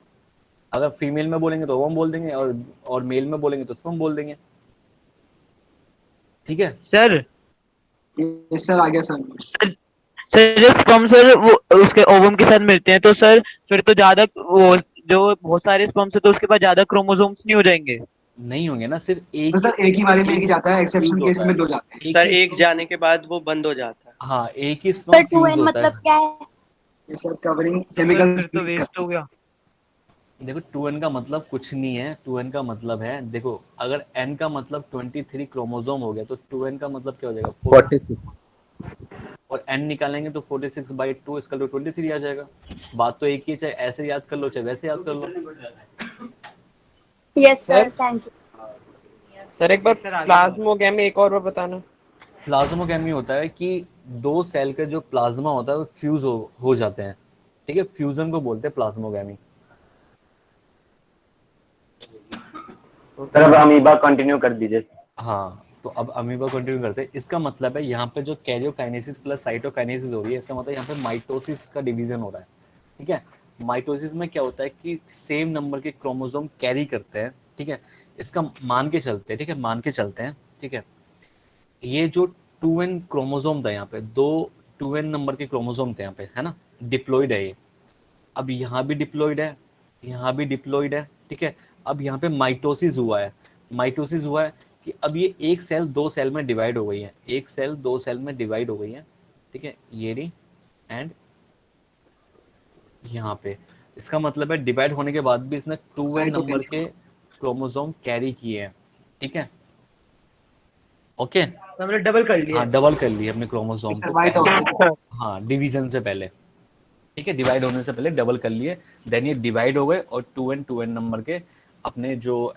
अगर फीमेल में बोलेंगे तो ओवम बोल देंगे और मेल में बोलेंगे तो स्पर्म बोल देंगे, ठीक है। सर यस सर आ गया सर। सर जो स्पर्म सर वो उसके ओवम के साथ मिलते हैं तो सर फिर तो ज्यादा वो जो बहुत सारे स्पर्म्स है तो उसके पास ज्यादा क्रोमोसोम्स नहीं हो जाएंगे? नहीं होंगे ना, सिर्फ एक तो सर एक ही बारी में एक ही जाता है, एक्सेप्शन केस में 2 जाते हैं। सर एक जाने के बाद वो बंद हो जाता है। हाँ एक ही सर स्पर्म 2n फ्यूज होता मतलब है। क्या है? यस सर कवरिंग केमिकल फिर तो वेस्ट हो गया। देखो 2n का मतलब कुछ नहीं है। 2n का मतलब है, देखो अगर n का मतलब 23 क्रोमोसोम हो गया तो 2n का मतलब क्या हो जाएगा? 46। और n निकालेंगे तो 46/2 इसका तो 23 आ जाएगा। बात तो एक ही है, चाहे ऐसे याद कर लो चाहे वैसे याद कर लो। Yes sir thank you. Sir एक बार प्लाज्मोगैमी एक और बार बताना। प्लाज्मोगैमी होता है कि 2 सेल का जो प्लाज्मा होता है वो फ्यूज हो जाते हैं, ठीक है। फ्यूजन को बोलते हैं प्लाज्मोगैमी। सर अब अमीबा कंटिन्यू कर दीजिए। हाँ तो अब अमीबा कंटिन्यू करते हैं। इसका मतलब है यहाँ पे जो कैरियोकाइनेसिस प्लस साइटोकाइनेसिस हो रही है, इसका मतलब यहाँ पे माइटोसिस का डिवीजन हो रहा है, ठीक है। माइटोसिस में क्या होता है कि सेम नंबर के क्रोमोसोम कैरी करते हैं, ठीक है। इसका मान के चलते हैं, ठीक है, मान के चलते हैं, ठीक है। ये जो 2n क्रोमोसोम था यहाँ पे, 2n नंबर के क्रोमोसोम थे यहाँ पे, है ना, डिप्लॉयड है ये। अब यहाँ भी डिप्लॉयड है, यहाँ भी डिप्लॉयड है, ठीक है। अब यहाँ पे माइटोसिस हुआ है, माइटोसिस हुआ है कि अब ये एक सेल दो सेल में डिवाइड हो गई है, एक सेल दो सेल में डिवाइड हो गई है, ठीक है, ये रही, एंड यहाँ पे इसका मतलब है डिवाइड होने के बाद भी इसने 2n नंबर के क्रोमोसोम कैरी किए हैं, ठीक है, ओके। हमने डबल कर लिया। हाँ, डबल कर लिए अपने क्रोमोसोम को Divide हो पहले। हाँ, डिवीजन से पहले, ठीक है, डिवाइड होने से पहले डबल कर लिए, देन ये डिवाइड हो गए और 2n नंबर के अपने जो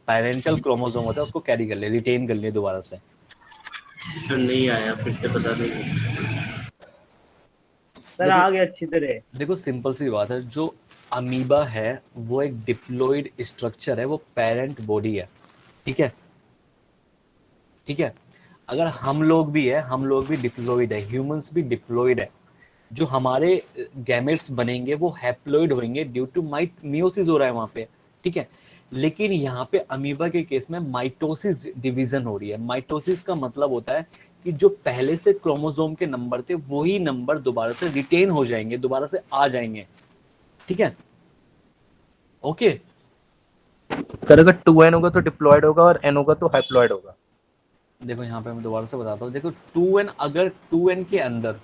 पेरेंटल क्रोमोसोम होता है उसको कैरी कर लिए, रिटेन कर लिए दोबारा से। सर नहीं आया, फिर से बता देंगे। सर आ गया अच्छी तरह। देखो सिंपल सी बात है, जो अमीबा है वो एक डिप्लॉयड स्ट्रक्चर है, वो पेरेंट बॉडी है, ठीक है, ठीक है। अगर हम लोग भी है, हम लोग भी डिप्लॉयड है, ह्यूमंस भी डिप्लॉयड है। जो हमारे गैमेट्स बनेंगे वो हैप्लॉयड होंगे ड्यू टू मियोसिस हो रहा है वहां पे, ठीक है। लेकिन यहाँ पे अमीबा के केस में माइटोसिस डिवीजन हो रही है। माइटोसिस का मतलब होता है कि जो पहले से क्रोमोसोम के नंबर थे वही नंबर दोबारा से रिटेन हो जाएंगे, दोबारा से आ जाएंगे, ठीक है, ओके। सर अगर 2n होगा तो डिप्लॉयड होगा और n होगा तो हाइप्लॉयड होगा। देखो यहाँ पे मैं दोबारा से बताता हूँ, देखो 2n, अगर 2n के अंदर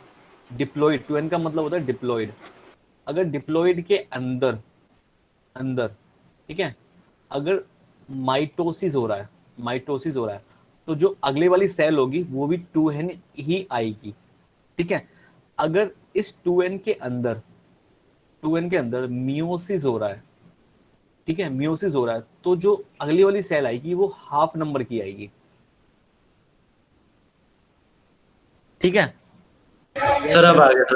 डिप्लॉयड, 2n का मतलब होता है डिप्लॉयड, अगर डिप्लॉयड के अंदर अंदर, ठीक है, अगर माइटोसिस हो रहा है, माइटोसिस हो रहा है, तो जो अगले वाली सेल होगी वो भी 2n ही आएगी, ठीक है। अगर इस 2n के अंदर, 2n के अंदर मियोसिस हो रहा है, ठीक है, मियोसिस हो रहा है, तो जो अगली वाली सेल आएगी वो हाफ नंबर की आएगी, ठीक है सर अब आ गया था।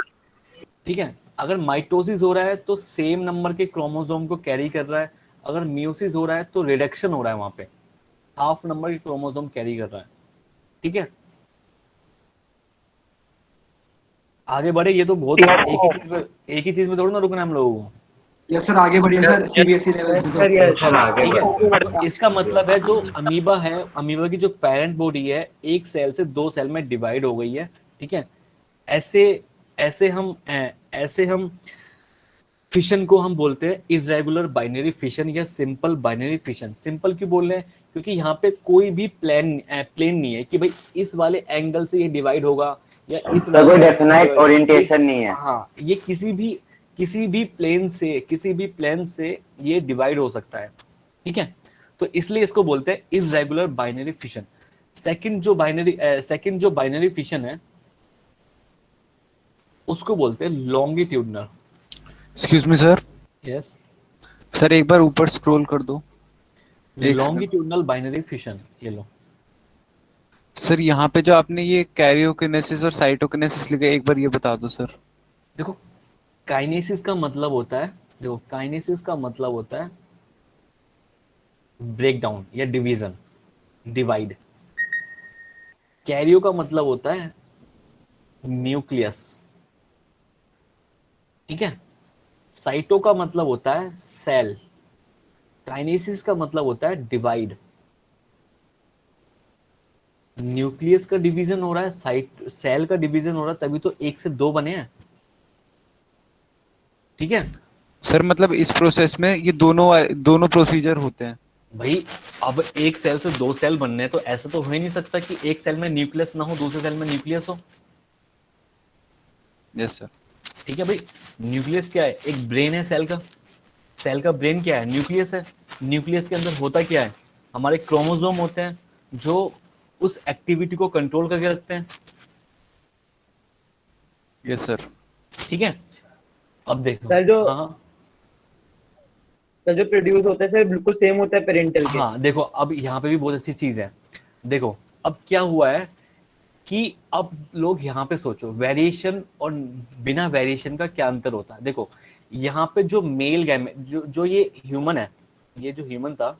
ठीक है। अगर माइटोसिस हो रहा है तो सेम नंबर के क्रोमोसोम को कैरी कर रहा है, अगर मियोसिस हो रहा है तो रिडक्शन हो रहा है, वहां पे हाफ नंबर के क्रोमोसोम कैरी कर रहा है, ठीक है। आगे बढ़े, ये तो बहुत एक ही चीज में थोड़ा ना रुकना है हम लोगों को। यस सर, आगे बढ़िए सर, सीबीएसई लेवल पे तो ठीक है, तो इसका मतलब है जो अमीबा है, अमीबा की जो पेरेंट बॉडी है एक सेल से दो सेल में डिवाइड हो गई है, ठीक है। ऐसे हम फिशन को हम बोलते हैं इरेगुलर बाइनरी फिशन या सिंपल बाइनरी फिशन। सिंपल क्यों बोल रहे हैं? क्योंकि यहाँ पे कोई भी प्लेन नहीं है कि भाई इस वाले एंगल से ये डिवाइड होगा या इस वाले कोई डेफिनेट ओरिएंटेशन नहीं है। हाँ, ये किसी भी प्लेन से ये डिवाइड हो सकता है, ठीक है। तो इसलिए इसको बोलते हैं इरेगुलर बाइनरी फिशन। सेकंड जो बाइनरी फिशन है उसको बोलते हैं longitudinal. Excuse me sir. Yes sir एक बार ऊपर स्क्रॉल कर दो। लॉन्गिट्यूडनल बाइनरी फिशन, ये लो सर। यहाँ पे जो आपने ये कैरियोकिनेसिस और साइटोकिनेसिस लिखा है, एक बार ये बता दो सर। देखो काइनेसिस का मतलब होता है, देखो काइनेसिस का मतलब होता है ब्रेक डाउन या डिवीजन, डिवाइड। कैरियो का मतलब होता है न्यूक्लियस, ठीक है। साइटो का मतलब होता है सेल, काइनेसिस का मतलब होता है डिवाइड। न्यूक्लियस का डिवीजन हो रहा है, सेल का डिवीजन हो रहा है, तभी तो एक से दो बने हैं, ठीक है सर। मतलब इस प्रोसेस में ये दोनों प्रोसीजर होते हैं भाई। अब एक सेल से दो सेल बनने हैं तो ऐसा तो हो ही नहीं सकता कि एक सेल में न्यूक्लियस ना हो, दूसरे सेल में न्यूक्लियस हो। Yes sir. ठीक है भाई, न्यूक्लियस क्या है? एक ब्रेन है सेल का, सेल का ब्रेन क्या है? न्यूक्लियस है। न्यूक्लियस के अंदर होता क्या है? हमारे क्रोमोसोम होते हैं जो उस एक्टिविटी को कंट्रोल करके रखते हैं। Yes sir. ठीक है, अब देखो सर जो हाँ सर जो प्रोड्यूस होता है सर बिल्कुल सेम होता है पेरेंटल के। हाँ देखो, अब यहाँ पे भी बहुत अच्छी चीज है। देखो अब क्या हुआ है कि अब लोग यहाँ पे सोचो वेरिएशन और बिना वेरिएशन का क्या अंतर होता है। देखो यहाँ पे जो मेल गैमेट जो ये ह्यूमन है, ये जो ह्यूमन था,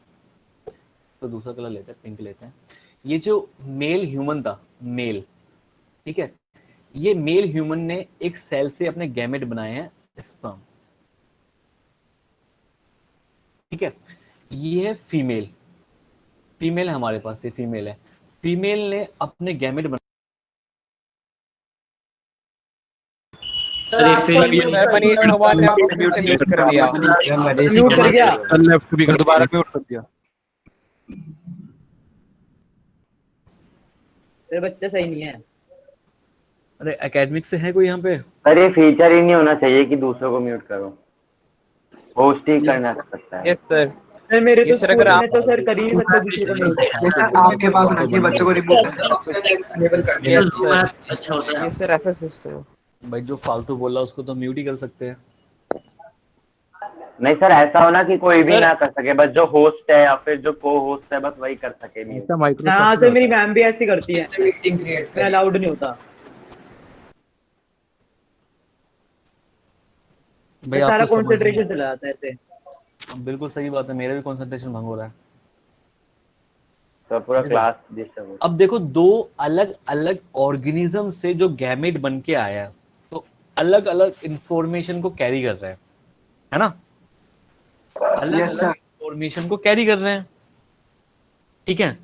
तो दूसरा कलर लेते हैं, पिंक लेते हैं। ये जो मेल ह्यूमन था, मेल, ठीक है, ये मेल ह्यूमन ने एक सेल से अपने गैमेट बनाए हैं, स्पर्म, ठीक है। ये है फीमेल, फीमेल है हमारे पास, ये फीमेल है। फीमेल ने अपने गैमेट मनीष भगवान ने आपको फिर से म्यूट कर दिया। म्यूट कर गया। लेफ्ट भी कर दोबारा म्यूट कर दिया। ये बच्चे सही नहीं है। अरे एकेडमिक से है कोई यहाँ पे? सर ये फीचर ही नहीं होना चाहिए कि दूसरों को म्यूट करो, होस्ट ही करना सकता है। Yes sir. सर मेरे तो सर अगर स्कूल आप में तो सर कर ही नहीं सकते किसी को नहीं। सर आपके पास होना चाहिए बच्चों को रिमूव करना। अच्छा होता है। यस सर ऐसा सिस्टम। भाई जो फालतू बोल रहा है उसको तो म्यूट ही कर सकते हैं। नहीं सर ऐसा होना कि कोई भी ना कर सके, बस जो होस्ट है या फिर जो को होस्ट है बस वही कर सके। नहीं हाँ सर मेरी मैम भी ऐसी करती है, मीटिंग क्रिएट अलाउड नहीं होता। भाई सारा आपको समझ कंसंट्रेशन चला जाता है ऐसे। बिल्कुल सही बात है, मेरा भी कंसंट्रेशन भंग हो रहा है। तो पूरा क्लास डिस्टर्ब हो। अब देखो दो अलग अलग ऑर्गेनिज्म से जो गैमेट बन के आया है तो अलग अलग इंफॉर्मेशन को कैरी कर रहे हैं, है ना? अलग अलग इंफॉर्मेशन को कैरी कर रहे हैं, ठीक है?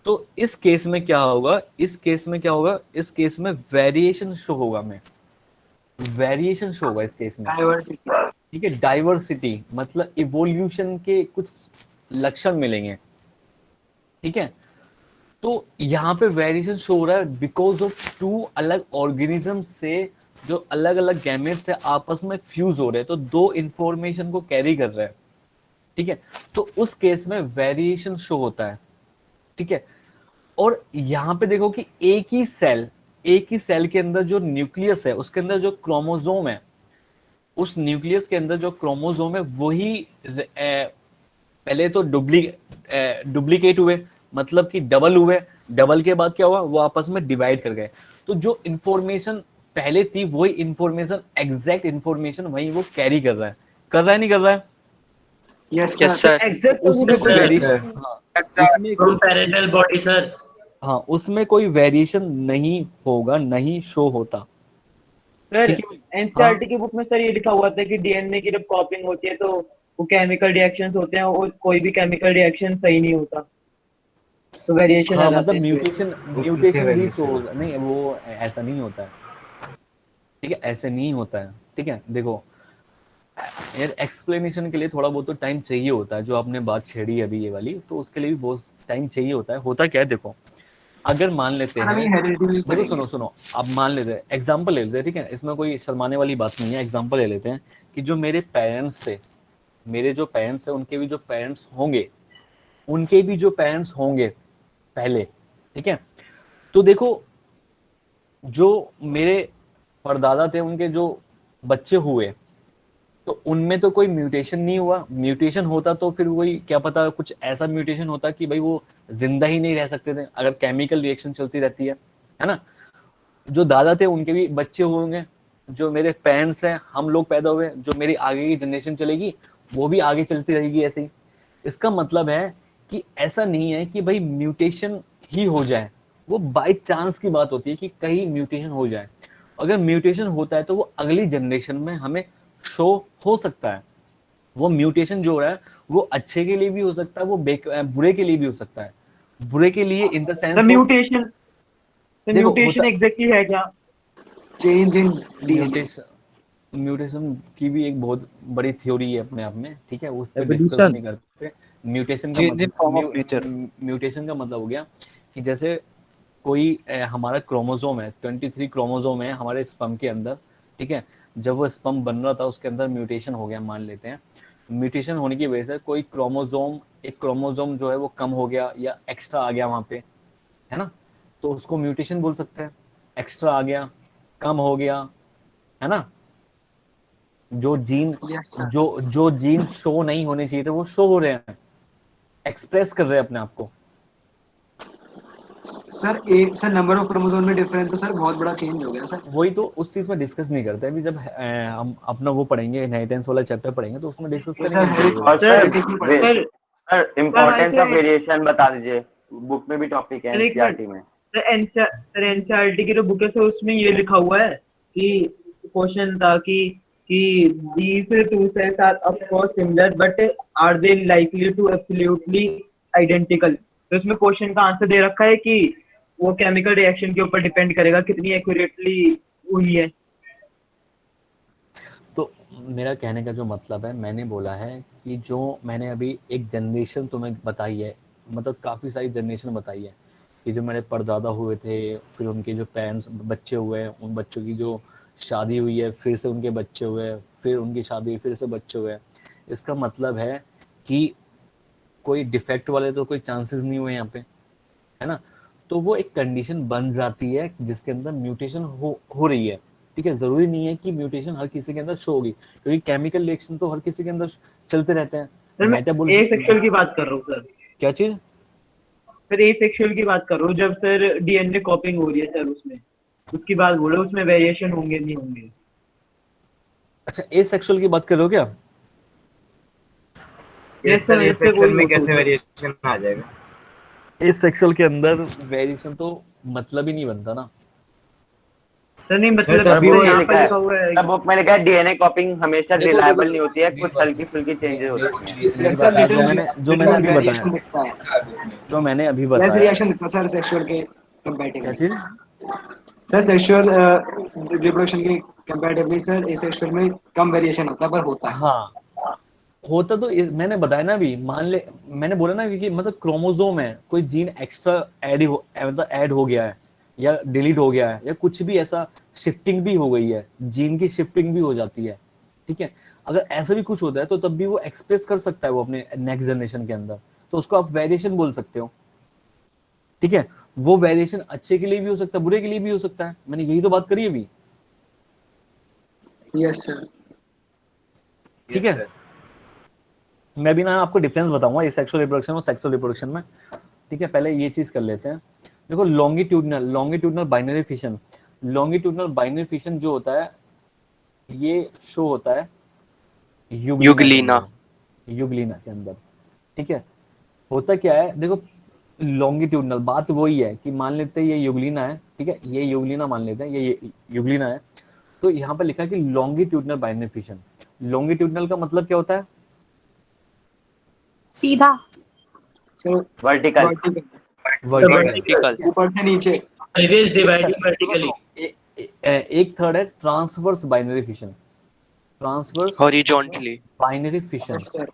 तो इस केस में क्या होगा, इस केस में वेरिएशन शो होगा, वेरिएशन शो होगा इस केस में, ठीक है? डाइवर्सिटी मतलब इवोल्यूशन के कुछ लक्षण मिलेंगे, ठीक है? तो यहाँ पे वेरिएशन शो हो रहा है बिकॉज ऑफ टू अलग ऑर्गेनिज्म से जो अलग अलग गैमेट्स से आपस में फ्यूज हो रहे हैं, तो दो इंफॉर्मेशन को कैरी कर रहे हैं, ठीक है? तो उस केस में वेरिएशन शो होता है, ठीक है? और यहाँ पे देखो कि एक ही सेल के अंदर जो न्यूक्लियस है उसके अंदर जो क्रोमोसोम है, उस न्यूक्लियस के अंदर जो क्रोमोसोम है वही पहले तो डुप्लीकेट हुए, मतलब कि डबल हुए, डबल के बाद क्या हुआ, वो आपस में डिवाइड कर गए। तो जो इंफॉर्मेशन पहले थी वही इंफॉर्मेशन, एग्जैक्ट इंफॉर्मेशन वही वो कैरी कर रहा है, नहीं कर रहा है? Yes sir. Exact parental body sir. हाँ उसमें कोई वेरिएशन नहीं होगा, नहीं शो होता। सर एनसीईआरटी की बुक में सर ये लिखा हुआ था कि डीएनए की जब कॉपिंग होती है तो वो केमिकल रिएक्शंस होते हैं और कोई भी केमिकल रिएक्शन सही नहीं होता, तो वेरिएशन हाँ मतलब म्यूटेशन भी शो होगा। नहीं वो ऐसा नहीं होता है, ठीक है? ऐसे नहीं होता है, ठीक है? देखो यार एक्सप्लेनेशन के लिए थोड़ा बहुत तो टाइम चाहिए होता है, जो आपने बात छेड़ी अभी ये वाली, तो उसके लिए भी बहुत टाइम चाहिए होता है। होता क्या है देखो, अगर मान लेते हैं, देखो सुनो अब मान लेते हैं, एग्जांपल ले लेते हैं, ठीक है? इसमें कोई शर्माने वाली बात नहीं है। एग्जांपल ले लेते हैं कि जो मेरे पेरेंट्स थे, मेरे जो पेरेंट्स है उनके भी जो पेरेंट्स होंगे पहले, ठीक है? तो देखो जो मेरे परदादा थे उनके जो बच्चे हुए तो उनमें तो कोई म्यूटेशन नहीं हुआ। म्यूटेशन होता तो फिर वही क्या पता कुछ ऐसा म्यूटेशन होता कि भाई वो जिंदा ही नहीं रह सकते थे अगर केमिकल रिएक्शन चलती रहती है ना? जो दादा थे उनके भी बच्चे होंगे, जो मेरे पेरेंट्स हैं, हम लोग पैदा हुए, जो मेरी आगे की जनरेशन चलेगी वो भी आगे चलती रहेगी ऐसे ही। इसका मतलब है कि ऐसा नहीं है कि भाई म्यूटेशन ही हो जाए, वो बाय चांस की बात होती है कि कहीं म्यूटेशन हो जाए। अगर म्यूटेशन होता है तो वो अगली जनरेशन में हमें शो हो सकता है। वो म्यूटेशन जो हो रहा है वो अच्छे के लिए भी हो सकता है, वो बुरे के लिए भी हो सकता है। बुरे के लिए in the sense mutation exactly है क्या? चेंज इन म्यूटेशन की भी एक बहुत बड़ी थ्योरी है अपने आप में, ठीक है? उस पर डिस्कस नहीं करते। म्यूटेशन का मतलब हो गया कि जैसे कोई हमारा क्रोमोसोम है, 23 क्रोमोसोम है हमारे स्पर्म के अंदर, ठीक है? जब वो स्पर्म बन रहा था उसके अंदर म्यूटेशन हो गया, मान लेते हैं। म्यूटेशन होने की वजह से कोई एक क्रोमोसोम जो है वो कम हो गया या एक्स्ट्रा आ गया वहां पे, है ना? तो उसको म्यूटेशन बोल सकते हैं। एक्स्ट्रा आ गया, कम हो गया, है ना? जो जीन जो जीन शो नहीं होने चाहिए थे वो शो हो रहे हैं, एक्सप्रेस कर रहे हैं अपने आप को। सर नंबर ऑफ क्रोमोसोम में डिफरेंस तो सर बहुत बड़ा चेंज हो गया सर। वही तो उस चीज में डिस्कस नहीं करते अभी। जब हम अपना वो पढ़ेंगे, इनहेरिटेंस वाला चैप्टर पढ़ेंगे तो उसमें डिस्कस करेंगे। सर इम्पोर्टेंस ऑफ वेरिएशन बता दीजिए, बुक में भी टॉपिक है एनसीईआरटी में। सर एनसीईआरटी की जो बुक है सर उसमें ये लिखा हुआ है कि क्वेश्चन था कि these two cells are of course similar but are they likely to absolutely identical? तो इसमें क्वेश्चन का आंसर दे रखा है कि वो केमिकल रिएक्शन के ऊपर डिपेंड करेगा कितनी एक्यूरेटली हुई है। मेरा कहने का जो मतलब है, मैंने बोला है कि जो मैंने अभी एक जनरेशन तुम्हें बताई है, मतलब काफ़ी सारी जनरेशन बताई है कि जो मेरे परदादा हुए थे, फिर उनके जो पेरेंट्स बच्चे हुए, उन बच्चों की जो शादी हुई है, फिर से उनके बच्चे हुए, फिर उनकी शादी हुई, फिर से बच्चे हुए। इसका मतलब है कि कोई डिफेक्ट वाले तो कोई चांसेस नहीं हुए यहाँ पे, है ना। तो वो एक कंडीशन बन जाती है जिसके अंदर म्यूटेशन हो रही है। ठीक है, जरूरी नहीं है कि म्यूटेशन हर किसी के अंदर शो होगी, क्योंकि केमिकल रिएक्शन तो हर किसी के अंदर चलते रहते हैं। सर मैं ए सेक्सुअल की बात कर रहा हूँ सर। क्या चीज? सर ए सेक्सुअल की बात कर रहा हूँ, जब सर डीएनए कॉपिंग हो रही है सर, उसमें उसकी बात बोले, उसमें वेरिएशन होंगे नहीं होंगे? अच्छा, ए सेक्सुअल की बात कर रहे हो क्या? यस सर, ये इससे सेक्शन में कोई कैसे वेरिएशन आ जाएगा? ए सेक्सुअल के अंदर वेरिएशन तो मतलब ही नहीं बनता ना सर। नहीं मतलब सर अभी बुक में यहाँ लिखा पर है, लिखा हुआ है। सर बुक में लिखा है डीएनए कॉपिंग हमेशा देखो, रिलायबल देखो, नहीं होती है, मेरी कुछ बात हल्की फुल्की चेंजेस हो सकती हैं। मेरी सर बात जो लिटिल मैंने अभी वेरिएशन बताया, दिखता है। जो मैंने अभी कैसे बताया। रिएक्शन दिखता है सर सेक्सुअल के क्या कंपैरेटिवली? चीज? सर सेक्सुअल रिप्रोडक्शन के कंपैरेटिवली सर एसेक्सुअल में कम वेरिएशन होता है, पर होता है। हाँ, होता तो मैंने बताया ना अभी, मान ले, मैंने बोला ना कि मतलब क्रोमोसोम है, कोई जीन एक्स्ट्रा मतलब ऐड हो गया है या डिलीट हो गया है या कुछ भी ऐसा शिफ्टिंग भी हो गई है, जीन की शिफ्टिंग भी हो जाती है। ठीक है, अगर ऐसा भी कुछ होता है तो तब भी वो एक्सप्रेस कर सकता है वो अपने नेक्स्ट जनरेशन के अंदर, तो उसको आप वेरिएशन बोल सकते हो। ठीक है, वो वेरिएशन अच्छे के लिए भी हो सकता है, बुरे के लिए भी हो सकता है। मैंने यही तो बात करी अभी। Yes sir. ठीक है, मैं भी ना आपको डिफरेंस बताऊंगा ये सेक्सुअल रिप्रोडक्शन और सेक्सुअल रिप्रोडक्शन में। ठीक है, पहले ये चीज कर लेते हैं। देखो, longitudinal binary fission, longitudinal binary fission जो होता है ये शो होता है युगलीना। युगलीना के अंदर। ठीक है, होता क्या है, देखो लॉन्गिट्यूडनल बात वही है कि मान लेते हैं ये युगलीना है। ठीक है, ये युगलीना मान लेते हैं, ये युगलीना है। तो यहाँ पर लिखा है कि लॉन्गिट्यूडनल बाइनरी फिशन। लॉन्गिट्यूडनल का मतलब क्या होता है? सीधा। वर्टिकल। वर्टिकल। ऊपर से नीचे। It is dividing vertically. एक थर्ड है transverse binary fission. Transverse horizontally. Binary fission, yes sir.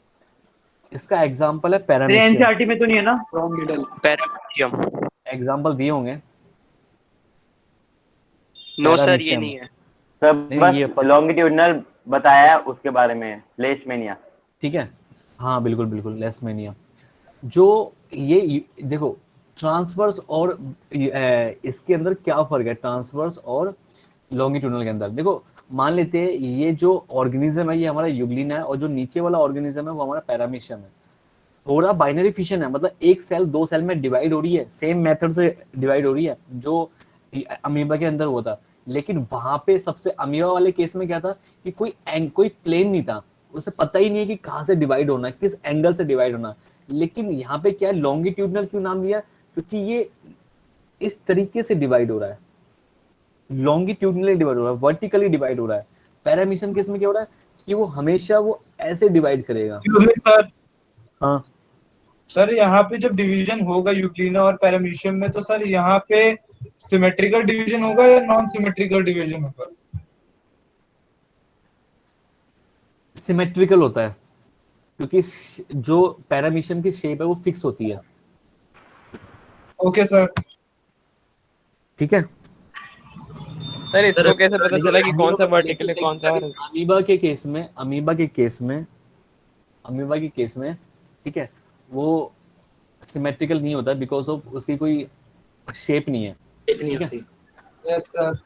इसका एग्जांपल है सर पैरामीशियम। एनसीईआरटी में तो नहीं है ना? From middle. पैरामीशियम। एग्जांपल दिए होंगे। नो सर, ये पैरामीशियम। नहीं है। सर नहीं, ये बस लॉन्गिट्यूडनल बताया है उसके बारे में, लेशमेनिया। ठीक है, हाँ बिल्कुल बिल्कुल, लेशमेनिया। जो ये देखो, ट्रांसवर्स और इसके अंदर क्या फर्क है, ट्रांसवर्स और लॉन्गिट्यूडनल के अंदर? देखो, मान लेते हैं ये जो ऑर्गेनिज्म है ये हमारा युगलिना है, और जो नीचे वाला ऑर्गेनिज्म है वो हमारा पैरामीशियम है। थोड़ा बाइनरी फिशन है, मतलब एक सेल दो सेल में डिवाइड हो रही है, सेम मेथड से डिवाइड हो रही है जो अमीबा के अंदर हुआ था। लेकिन वहां पे सबसे अमीबा वाले केस में क्या था कि कोई प्लेन नहीं था, उसे पता ही नहीं है कि कहाँ से डिवाइड होना है, किस एंगल से डिवाइड होना है। लेकिन यहाँ पे क्या है, लॉन्गिट्यूडनल क्यों नाम दिया? क्योंकि ये इस तरीके से डिवाइड हो रहा है, लॉन्गिट्यूडनली डिवाइड हो रहा है, वर्टिकली डिवाइड हो रहा है। पैरामीशियम केस में क्या हो रहा है कि वो हमेशा वो ऐसे डिवाइड करेगा। सर हाँ सर, यहाँ पे जब डिवीजन होगा यूक्लिना और पैरामीशियम में, तो सर यहाँ पे सिमेट्रिकल डिवीजन होगा या नॉन सिमेट्रिकल डिवीजन होगा? सिमेट्रिकल होता है, क्योंकि जो पैरामीशियम की शेप है वो फिक्स होती है। Okay sir. ठीक है सर, इसको कैसे पता चला कि कौन सा वर्टिकल है कौन सा हॉरिजॉन्टल? अमीबा के केस में ठीक है, वो सिमेट्रिकल नहीं होता बिकॉज ऑफ उसकी कोई शेप नहीं है। ठीक है, यस सर।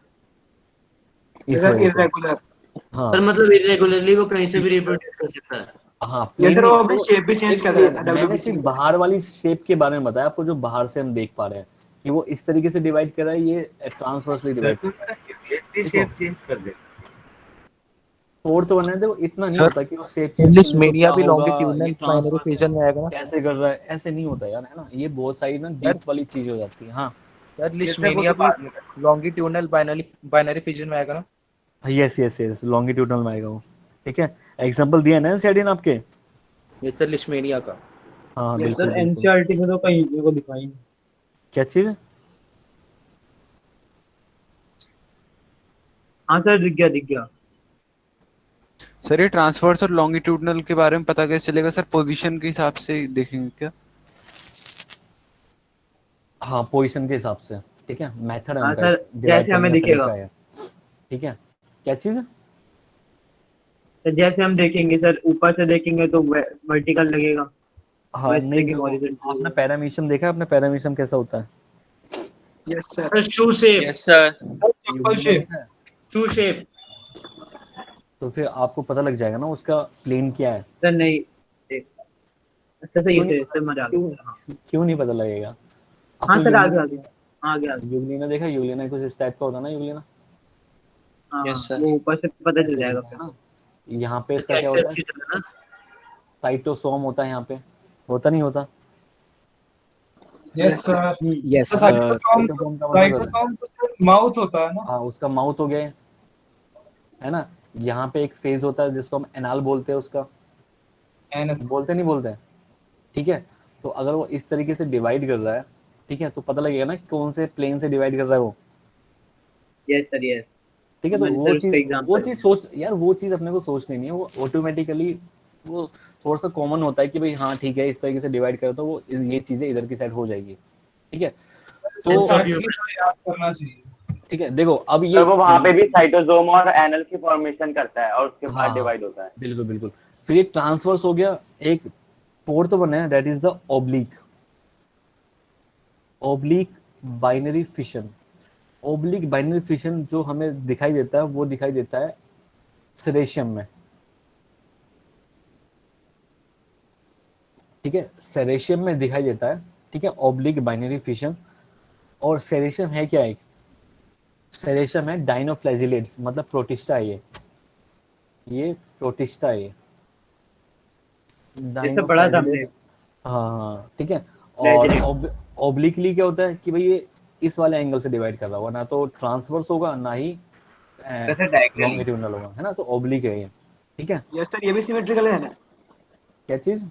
इस वजह से। इरेगुलर। हाँ सर मतलब इरेगुलरली वो कहीं से भी रिप्रोड्यूस कर सकता है। हाँ, ये सर वो plain अपनी नहीं, शेप भी चेंज कर रहा था मैंने डब्ल्यूबीसी सिर्फ में। बाहर वाली शेप के बारे में बताया आपको, जो बाहर से हम देख पा रहे हैं कि वो इस तरीके से डिवाइड कर रहा है, ये ट्रांसवर्सली डिवाइड। शेप चेंज कर दे। फोर्थ वन है, देखो इतना नहीं सर, होता कि वो शेप चेंज लिस्मेनिया भी लॉन्गिट्यूडनल बाइनरी फिशन में आएगा ना? कैसे कर रहा है, ऐसे नहीं होता यार, है ना। ये बहुत सारी ना डीप वाली चीज हो जाती है। हाँ सर, लिस्मेनिया भी लॉन्गिट्यूडनल बाइनरी फिशन में आएगा ना? यस, लॉन्गिट्यूडनल में आएगा वो। ठीक है, एग्जांपल दिया है ना एनसीईआरटी ने आपके। ये सर लिस्मेनिया का। हाँ यस बिल्कुल सर, बिल्कुल। एनसीईआरटी में तो कहीं मेरे को दिखाई नहीं। क्या चीज? हाँ सर, दिख गया। सर ये ट्रांसवर्स और लॉन्गिट्यूडनल के बारे में पता कैसे चलेगा सर? पोजीशन के हिसाब से देखेंगे क्या? हाँ, पोजीशन के हिसाब से, ठीक है, मेथड है हाँ उनका, सर, divide जैसे हमें करने का दिखेगा। तरीका है, ठीक है। क्या चीज है? तो जैसे हम देखेंगे सर, ऊपर से देखेंगे तो वर्टिकल लगेगा। हाँ, वैसे नहीं कि देखो, horizontal। आपने पैरामीशन देखा है? आपने पैरामीशन कैसा होता है? Yes sir. Shoe shape, yes sir. चप्पल यूलिना शेप। देखा है? Shoe shape. तो फिर आपको पता लग जाएगा ना उसका प्लेन क्या है। सर नहीं, अच्छा सही क्यों है नहीं सर, मजा आ गया। हाँ क्यों नहीं पता लगेगा? हाँ आपको सर, आगे यूलिना आगे आगे। यूलिना देखा? यूलिना कुछ इस टाइप का होता है ना, यूलिना हाँ Yes, sir। वो ऊपर से पता चल ऐसे जाएगा बनता फिर। है ना। यहाँ पे इसका क्या कैक्टस होता की है? तरह ना। साइटोसोम होता है यहाँ पे, होता नहीं होता? Yes sir. Yes sir. Cytosome cytosome का मतलब होता है, साइटोसोम तो सर माउथ होता है ना। हाँ, उसका माउथ हो गया है ना। यहाँ पे एक फेज होता है जिसको हम एनाल बोलते हैं, उसका एनस। बोलते नहीं बोलते हैं, ठीक है। तो अगर वो इस तरीके से डिवाइड कर रहा है, ठीक है, तो पता लगेगा ना कौन से प्लेन से डिवाइड कर रहा है वो, यस सर, यस। ठीक है। तो मैंने वो सर उसका चीज एग्जांपल सोच यार, वो चीज अपने को सोचनी नहीं है, वो ऑटोमेटिकली वो थोड़ा सा कॉमन होता है कि भाई हाँ ठीक है, इस तरीके से डिवाइड करो तो वो ये चीजें इधर की साइड हो जाएगी, ठीक है। तो याद करना चाहिए। ठीक है, देखो अब ये तो वो वहाँ पे भी साइटोसोम और एनल की फॉर्मेशन करता है और उसके बाद हाँ, डिवाइड होता है। बिल्कुल बिल्कुल। फिर ये ट्रांसवर्स हो गया, एक फोर्थ वन है, that is the oblique binary fission. Oblique binary fission जो हमें दिखाई देता है, वो दिखाई देता है सेरेशियम में, ठीक है, सेरेशियम में दिखाई देता है, ठीक है, ओब्लिक बाइनरी फिशन। और सेरेशियम है क्या? एक सेरेशियम है डाइनोफ्लैजिलेट्स, मतलब प्रोटिस्टा है ये प्रोटिस्टा है ये जैसे पढ़ा था हमने। हाँ हाँ, ठीक है। और ओब्लिकली क्या होता है कि भाई ये इस वाले एंगल से डिवाइड कर रहा होगा, ना तो ट्रांसवर्स होगा ना ही लॉन्गिट्यूडनल होगा, है ना। तो ओब्लिक है ये, ठीक है। यस सर, ये भी सिमेट्रिकल है ना? क्या चीज?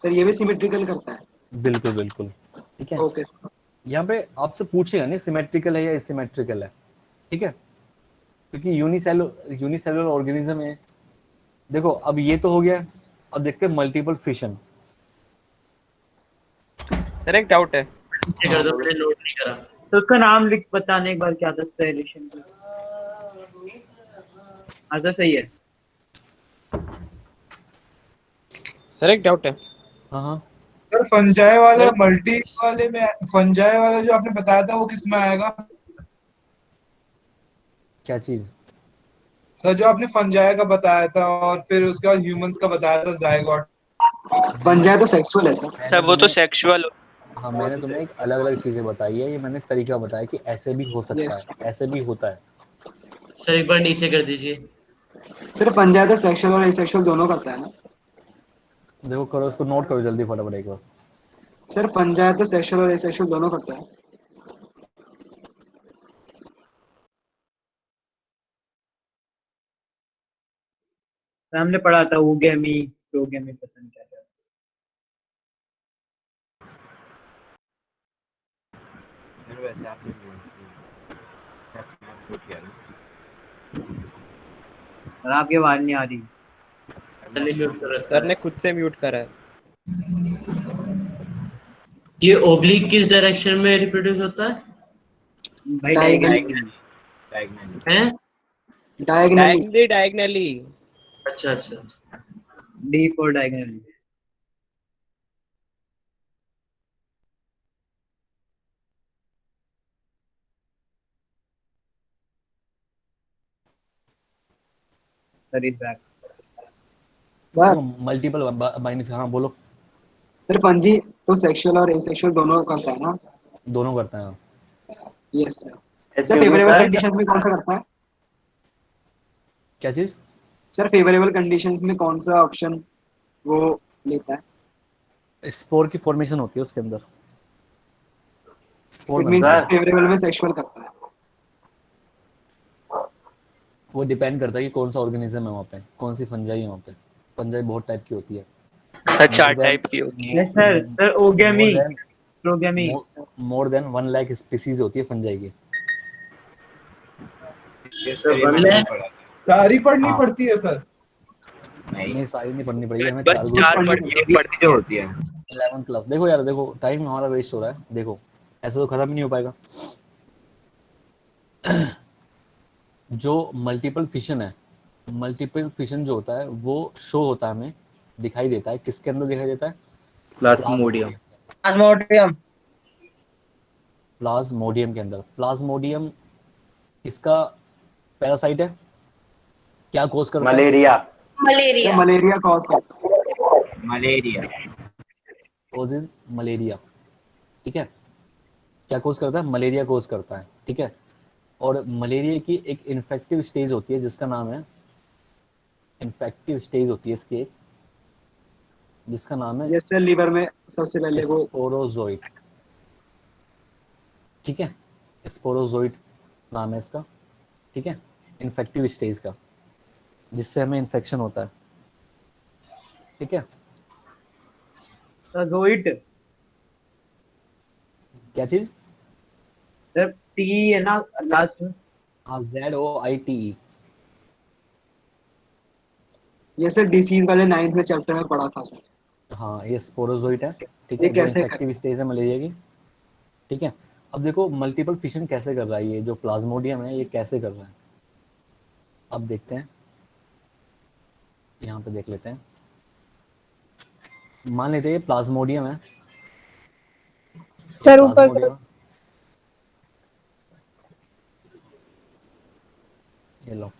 सर ये भी सिमेट्रिकल करता है। बिल्कुल बिल्कुल, ठीक है। Okay sir. यहाँ पे आपसे पूछेगा नहीं सिमेट्रिकल है या एसिमेट्रिकल है, ठीक है, क्योंकि यूनिसेलुलर ऑर्गेनिज्म है। देखो अब ये तो हो गया, अब देखते हैं मल्टीपल फिशन। सर एक डाउट है। कर दो, मैंने नोट नहीं करा। तो उसका नाम लिख बताने एक बार, क्या था सेलेशन का? अच्छा सही है। सर एक डाउट है। हाँ हाँ, सर फंजाई वाला मल्टी वाले में, फंजाई वाला जो आपने बताया था वो किस में आएगा? क्या चीज? सर जो आपने फंजाई का बताया था और फिर उसके बाद ह्यूमंस का बताया था जायगोट। फंजाई तो सेक्सुअल है सर। सर वो तो सेक्सुअल। हाँ, मैंने तुम्हें एक अलग अलग चीजें बताई है, ये मैंने तरीका बताया कि ऐसे भी हो सकता है, ऐसे भी होता है। सर एक बार नीचे कर दीजिए। सर फंजाई तो सेक्सुअल और एसेक्सुअल दोनों करता है ना? देखो करो, उसको नोट करो जल्दी फटाफट एक बार। सर फंजाई तो सेक्सुअल और एसेक्सुअल दोनों करता है। हमने पढ़ा था ओगेमी, प्रोगेमी, पता नहीं क्या था। सर वैसे आपने सर आपकी आवाज नहीं आ रही। चलिए म्यूट कर रखा सर है। ने खुद से म्यूट करा है। ये ओब्लिक किस डायरेक्शन में रिप्रोड्यूस होता है? भाई डायगोनली। हैं? डायगोनली। अच्छा अच्छा। D for diagonal. Sir is back. Sir multiple binary, हाँ बोलो। सर फंजी तो सेक्सुअल और एसेक्सुअल दोनों करता है ना? दोनों करता है। Yes sir. Sir favourable conditions में कौन सा करता है? क्या चीज? सर फेवरेबल कंडीशंस में कौन सा ऑप्शन वो लेता है? स्पोर की फॉर्मेशन होती है उसके अंदर, स्पोर इट मींस फेवरेबल में सेक्सुअल करता है। वो डिपेंड करता है कि कौन सा ऑर्गेनिज्म है वहाँ पे, कौन सी फंजाई है वहाँ पे। फंजाई बहुत टाइप की होती है सर 4 टाइप की होती है। Yes sir. सर ओगेमी, प्रोगेमी। मोर देन 1 लाख स्पीसीज होती है फंजाई की। सारी पढ़नी पड़ती है सर। नहीं सारी नहीं पढ़नी पड़ेगी हमें, बस चार चार पढ़ती जो होती है। 11th class. देखो यार, देखो टाइम हमारा वेस्ट हो रहा है, देखो ऐसा तो खत्म ही नहीं हो पाएगा। जो मल्टीपल फिशन है, मल्टीपल फिशन जो होता है वो शो होता है, हमें दिखाई देता है, किसके अंदर दिखाई देता है? प्लाज्मोडियम। प्लाज्मोडियम। प्लाज्मोडियम के अंदर। प्लाज्मोडियम इसका पैरासाइट है, क्या कोज करता है? मलेरिया। मलेरिया। मलेरिया कॉज करता है। मलेरिया कोजेज मलेरिया, ठीक है। क्या कोज करता है? मलेरिया कोज करता है, ठीक है। और मलेरिया की एक इन्फेक्टिव स्टेज होती है जिसका नाम है, इन्फेक्टिव स्टेज होती है इसकी एक, जिसका नाम है यस सर, लीवर में सबसे पहले वो स्पोरोजोइट, ठीक है। स्पोरोजोइट नाम है इसका, ठीक है, इन्फेक्टिव स्टेज का, जिससे हमें इन्फेक्शन होता है, ठीक है। जोइट क्या चीज? सर टी है ना लास्ट में। हाँ, ZOITE। ये सर डिसीज वाले 9th में चैप्टर में पढ़ा था सर। हाँ, ये स्पोरोजोइट है, ठीक ये है, जो कैसे इन्फेक्टिव स्टेज है मलेरिया की, ठीक है। अब देखो मल्टीपल फिशन कैसे कर रहा है, ये जो प्लाज्मोडियम है ये कैसे कर रहा है, अब देखते हैं। यहाँ पे देख लेते हैं, मान लेते हैं ये प्लाज्मोडियम है, सर ऊपर प्लाज्मोडियम, ये लो,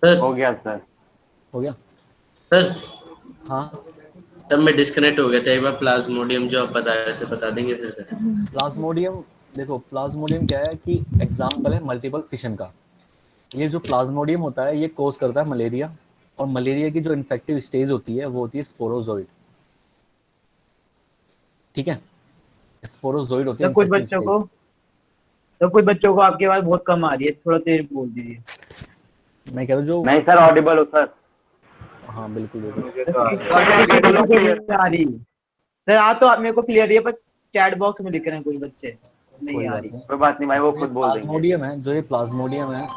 सर हो गया सर। हो गया सर। हाँ, तब मैं डिस्कनेक्ट हो गया था एक बार। प्लाज्मोडियम जो आप बता रहे थे बता देंगे फिर से? प्लाज्मोडियम, देखो प्लाज्मोडियम क्या है कि एग्जाम्पल है मल्टीपल फिशन का। ये जो प्लाज्मोडियम होता है ये कोज करता है मलेरिया, और मलेरिया की जो इन्फेक्टिव स्टेज होती है वो होती है स्पोरोजोइड, ठीक है। स्पोरोजोइड होती है तो कुछ infective बच्चों stage। को तो कुछ बच्चों को आपकी आवाज बहुत कम आ रही है, थोड़ा तेज बोल दीजिए। मैं कह रहा हूँ जो, नहीं सर, ऑडिबल हो सर। हाँ बिल्कुल बिल्कुल। आ रही सर, हाँ तो आप मेरे को क्लियर है, पर चैट बॉक्स में लिख रहे हैं कुछ बच्चे नहीं कोई आ बात रही। नहीं, कोई बात नहीं भाई, वो खुद बोल देंगे। प्लाज्मोडियम है, जो ये प्लाज्मोडियम है,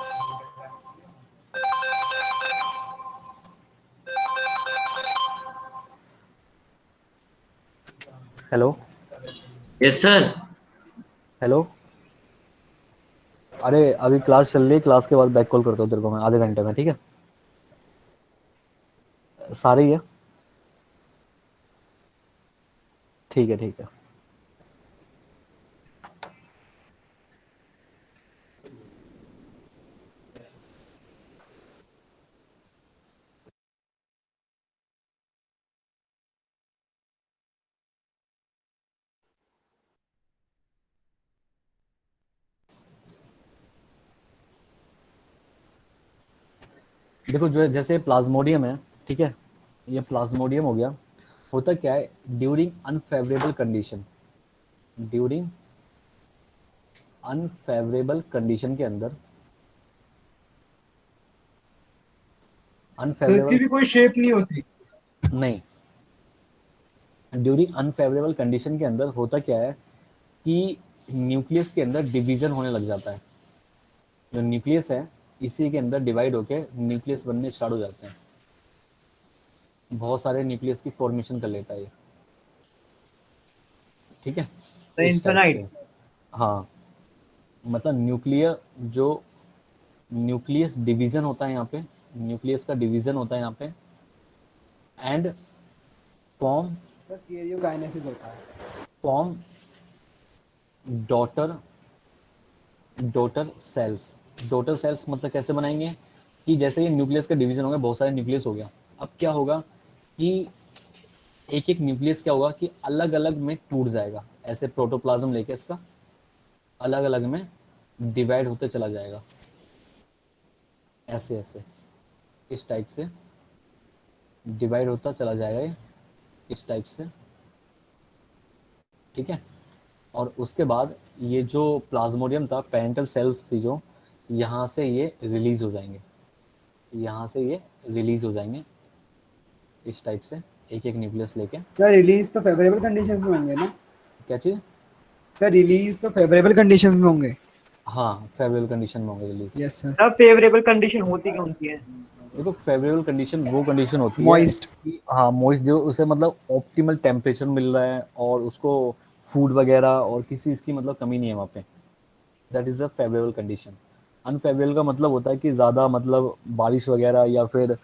हेलो यस सर। हेलो, अरे अभी क्लास चल रही है, क्लास के बाद बैक कॉल करता हूँ तेरे को मैं आधे घंटे में, ठीक है। सारे ही है, ठीक है ठीक है। देखो जो जैसे प्लाज्मोडियम है, ठीक है, ये प्लाज्मोडियम हो गया। होता क्या है, during unfavourable condition, during unfavourable condition के अंदर, सर इसकी अनफेवरेबल भी कोई शेप नहीं होती। नहीं, ड्यूरिंग अनफेवरेबल कंडीशन के अंदर होता क्या है कि न्यूक्लियस के अंदर डिवीजन होने लग जाता है। जो न्यूक्लियस है इसी के अंदर डिवाइड होके न्यूक्लियस बनने स्टार्ट हो जाते हैं, बहुत सारे न्यूक्लियस की फॉर्मेशन कर लेता है ये, ठीक है। तो इस टाइप इन्फिनाइट। से, हाँ, मतलब न्यूक्लियर जो न्यूक्लियस डिवीजन होता है यहाँ पे, न्यूक्लियस का डिवीजन होता है यहाँ पे, एंड फॉर्म कैरियोकाइनेसिस होता है। Form daughter cells. Daughter cells मतलब कैसे बनाएंगे कि जैसे ये न्यूक्लियस का डिवीजन हो गया, बहुत सारे न्यूक्लियस हो गया, अब क्या होगा कि एक एक न्यूक्लियस क्या होगा कि अलग अलग में टूट जाएगा, ऐसे प्रोटोप्लाज्म लेके इसका अलग अलग में डिवाइड होते चला जाएगा, ऐसे ऐसे इस टाइप से डिवाइड होता चला जाएगा ये, इस टाइप से, ठीक है। और उसके बाद ये जो प्लाज्मोडियम था, पेरेंटल सेल्स थी जो, यहाँ से ये रिलीज हो जाएंगे, यहाँ से ये रिलीज हो जाएंगे इस टाइप से, एक एक न्यूक्लियस लेके। सर रिलीज तो फेवरेबल कंडीशंस में होंगे ना? क्या चीज? सर रिलीज तो फेवरेबल कंडीशंस में होंगे। हाँ फेवरेबल कंडीशन में होंगे रिलीज। Yes sir. अब फेवरेबल कंडीशन होती कौन सी है? देखो फेवरेबल कंडीशन वो कंडीशन होती Moist. है कि हाँ मॉइस्ट, जो उसे मतलब ऑप्टिमल टेम्परेचर मिल रहा है और उसको फूड वगैरह और किसी चीज़ की मतलब कमी नहीं है वहाँ पे, that is a favourable condition. Unfavourable का मतलब होता है कि ज़्यादा मतलब बारिश वगैरह या फिर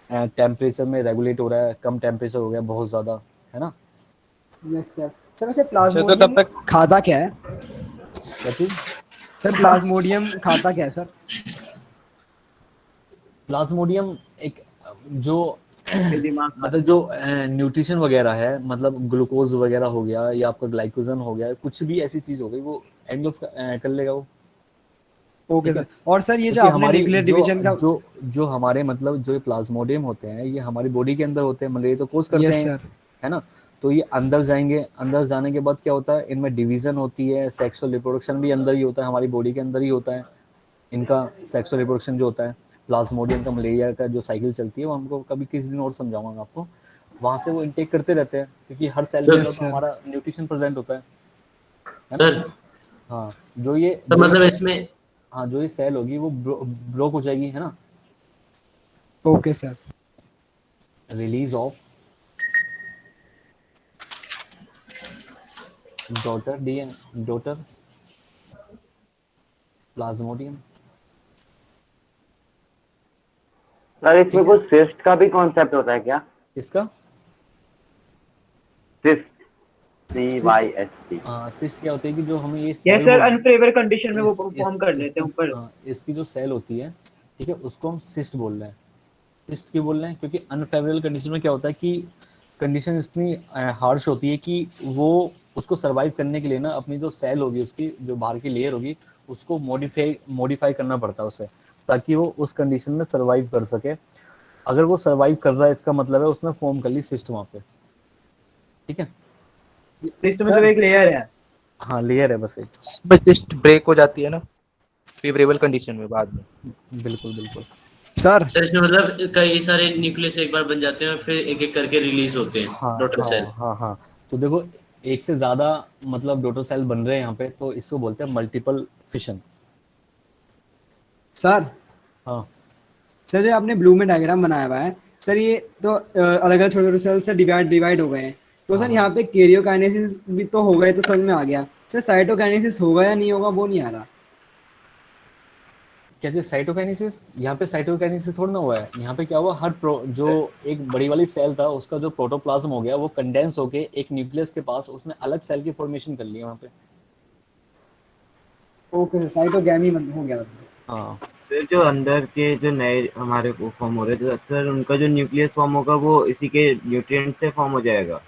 टेम्परेचर में रेगुलेट हो रहा है, कम टेम्परेचर हो गया बहुत ज़्यादा, है ना। Yes sir. सर वैसे तो प्लाज्मोडियम तब तक खाता क्या है? क्या चीज़? सर प्लाज्मोडियम खाता क्या है सर? प्लाज्मोडियम एक जो दिमाग का मतलब जो न्यूट्रिशन वगैरह है, मतलब ग्लूकोज वगैरह हो गया या आपका ग्लाइकोजन हो गया, कुछ भी ऐसी चीज़ हो गई वो एंगल्फ कर लेगा वो। ओके ठीक है, सर। और सर ये जो क्योंकि आपने हमारी न्यूक्लियर जो डिवीजन का। जो जो हमारे मतलब जो प्लाज्मोडियम होते हैं ये हमारी बॉडी के अंदर होते हैं, मलेरिया तो कोज करते यस हैं, सर। है ना। तो ये अंदर जाएंगे, अंदर जाने के बाद क्या होता है, इनमें डिवीजन होती है, सेक्सुअल रिप्रोडक्शन भी अंदर ही होता है, हमारी बॉडी के अंदर ही होता है इनका सेक्सुअल रिप्रोडक्शन जो होता है। प्लाज्मोडियम का मलेरिया का जो साइकिल चलती है वो हमको कभी किसी दिन और समझाऊंगा मैं आपको। वहां से वो इनटेक करते रहते हैं क्योंकि हर सेल के अंदर यस तो सर। हमारा न्यूट्रिशन प्रेजेंट होता है ना। सर हाँ जो ये तो जो मतलब ये इसमें हाँ जो ये सेल होगी वो ब्लॉक हो जाएगी, है ना। Okay sir. Release of daughter डीएन डॉटर प्लाज्मोडियम। सर इसमें कुछ सिस्ट का भी कॉन्सेप्ट होता है क्या? इसका सिस्ट, CYST। सिस्ट क्या होती है कि जो हमें ये yes cell sir, unfavourable condition में वो इस, परफॉर्म कर लेते हैं ऊपर। इसकी जो सेल होती है, ठीक है, उसको हम सिस्ट बोल रहे हैं। सिस्ट क्यों बोल रहे हैं? क्योंकि अनफेवरेबल कंडीशन में क्या होता है कि कंडीशन इतनी हार्श होती है कि वो उसको सरवाइव करने के लिए ना अपनी जो सेल होगी, उसकी जो बाहर की लेयर होगी, उसको मॉडिफाई करना पड़ता है उसे, ताकि वो उस कंडीशन में सरवाइव कर सके। अगर वो सरवाइव कर रहा है इसका मतलब है उसने फॉर्म कर ली सिस्ट वहाँ पे, ठीक है। सिस्ट मतलब एक लेयर है। हाँ लेयर है बस एक। बट जस्ट ब्रेक हो जाती है ना फेवरेबल कंडीशन में बाद में। बिल्कुल बिल्कुल सर इसमें मतलब कई सारे न्यूक्लियस एक बार बन जाते हैं और फिर एक एक करके रिलीज होते हैं हाँ डॉटर सेल। हाँ हाँ हाँ। तो देखो एक से ज्यादा मतलब डॉटर सेल बन रहे हैं यहाँ पे, तो इसको बोलते हैं मल्टीपल फिशन। सर हाँ सर जो आपने ब्लू में डायग्राम बनाया हुआ है सर, ये तो अलग अलग छोटे छोटे सेल से डिवाइड हो गए हैं, तो सर यहाँ पे कैरियोकाइनेसिस भी तो हो गए, तो समझ में आ गया। सर साइटोकाइनेसिस होगा या नहीं होगा वो नहीं आ रहा। क्या चीज साइटोकाइनेसिस? यहाँ पे साइटोकाइनेसिस थोड़ा ना हुआ है। यहाँ पे क्या हुआ, जो एक बड़ी वाली सेल था उसका जो प्रोटोप्लाज्म हो गया वो कंडेंस होके एक न्यूक्लियस के पास उसने अलग सेल की फॉर्मेशन कर ली वहाँ पे। ओके सर, साइटोगैमी हो गया मतलब। हाँ सर जो अंदर के जो नए हमारे को फॉर्म हो रहे हैं, तो अक्सर उनका जो न्यूक्लियस फॉर्म होगा वो इसी के न्यूट्रिएंट से फॉर्म हो जाएगा हाँ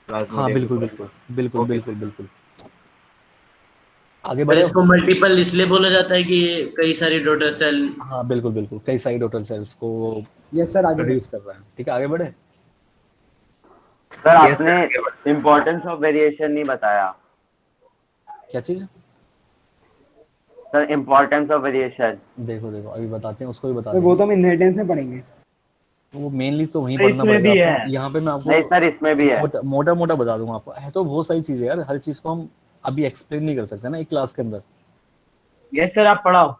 प्लाज्मोडियम बिल्कुल के बिल्कुल बिल्कुल ओके बिल्कुल बिल्कुल। आगे पर बढ़े। इसको मल्टीपल इसलिए बोला जाता है कि ये कई सारी डॉटर सेल। हाँ बिल्कुल बिल्कुल, कई सारी डॉटर सेल्स को यस सर आगे प्रोड्यूस कर रहा है। ठीक है आगे बढ़े। सर Yes, आपने sir. इम्पोर्टेंस ऑफ वेरिएशन नहीं बताया। क्या चीज? Sir importance of variation. देखो देखो अभी बताते हैं, उसको भी बता तो वो देंगे। तो हम इनहेरिटेंस में पढ़ेंगे। वो मेनली तो वहीं सर, पढ़ना इसमें पड़ेगा भी आपको। है। यहाँ पे मैं आपको नहीं सर इसमें भी है। मोटा मोटा बता दूंगा आपको। है तो बहुत सारी चीजें यार, हर चीज को हम अभी एक्सप्लेन नहीं कर सकते ना एक क्लास के अंदर। यस सर, आप पढ़ाओ।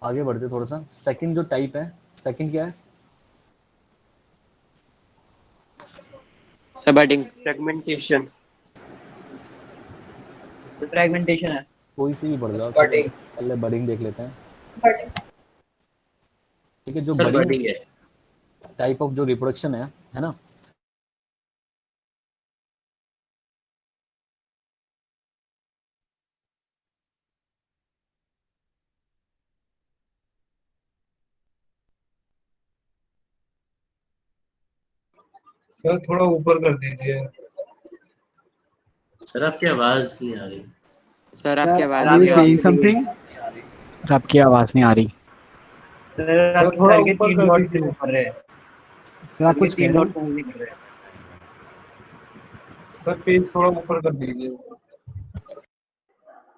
आगे बढ़ते थोड़ा सा। सेकंड जो टाइप है, सेकंड क्या है? Subheading fragmentation. फ्रेगमेंटेशन है। कोई सी भी बढ़ जाओ, Budding. पहले बडिंग देख लेते हैं। ठीक है, जो सर बडिंग बडिंग है। टाइप ऑफ जो रिप्रोडक्शन है ना, सर थोड़ा ऊपर कर दीजिए। सर आपकी आवाज नहीं आ रही। सर आपकी आवाज आर यू सेइंग समथिंग? आपकी आवाज नहीं आ रही। सर आपके थोड़ा सर के ऊपर 3 कर डॉट दीजिए। मूव कर रहे हैं। सर आप सर के कुछ कह 3 रहे डॉट हैं? मूव नहीं कर रहे हैं। सर पेज थोड़ा ऊपर कर दीजिए।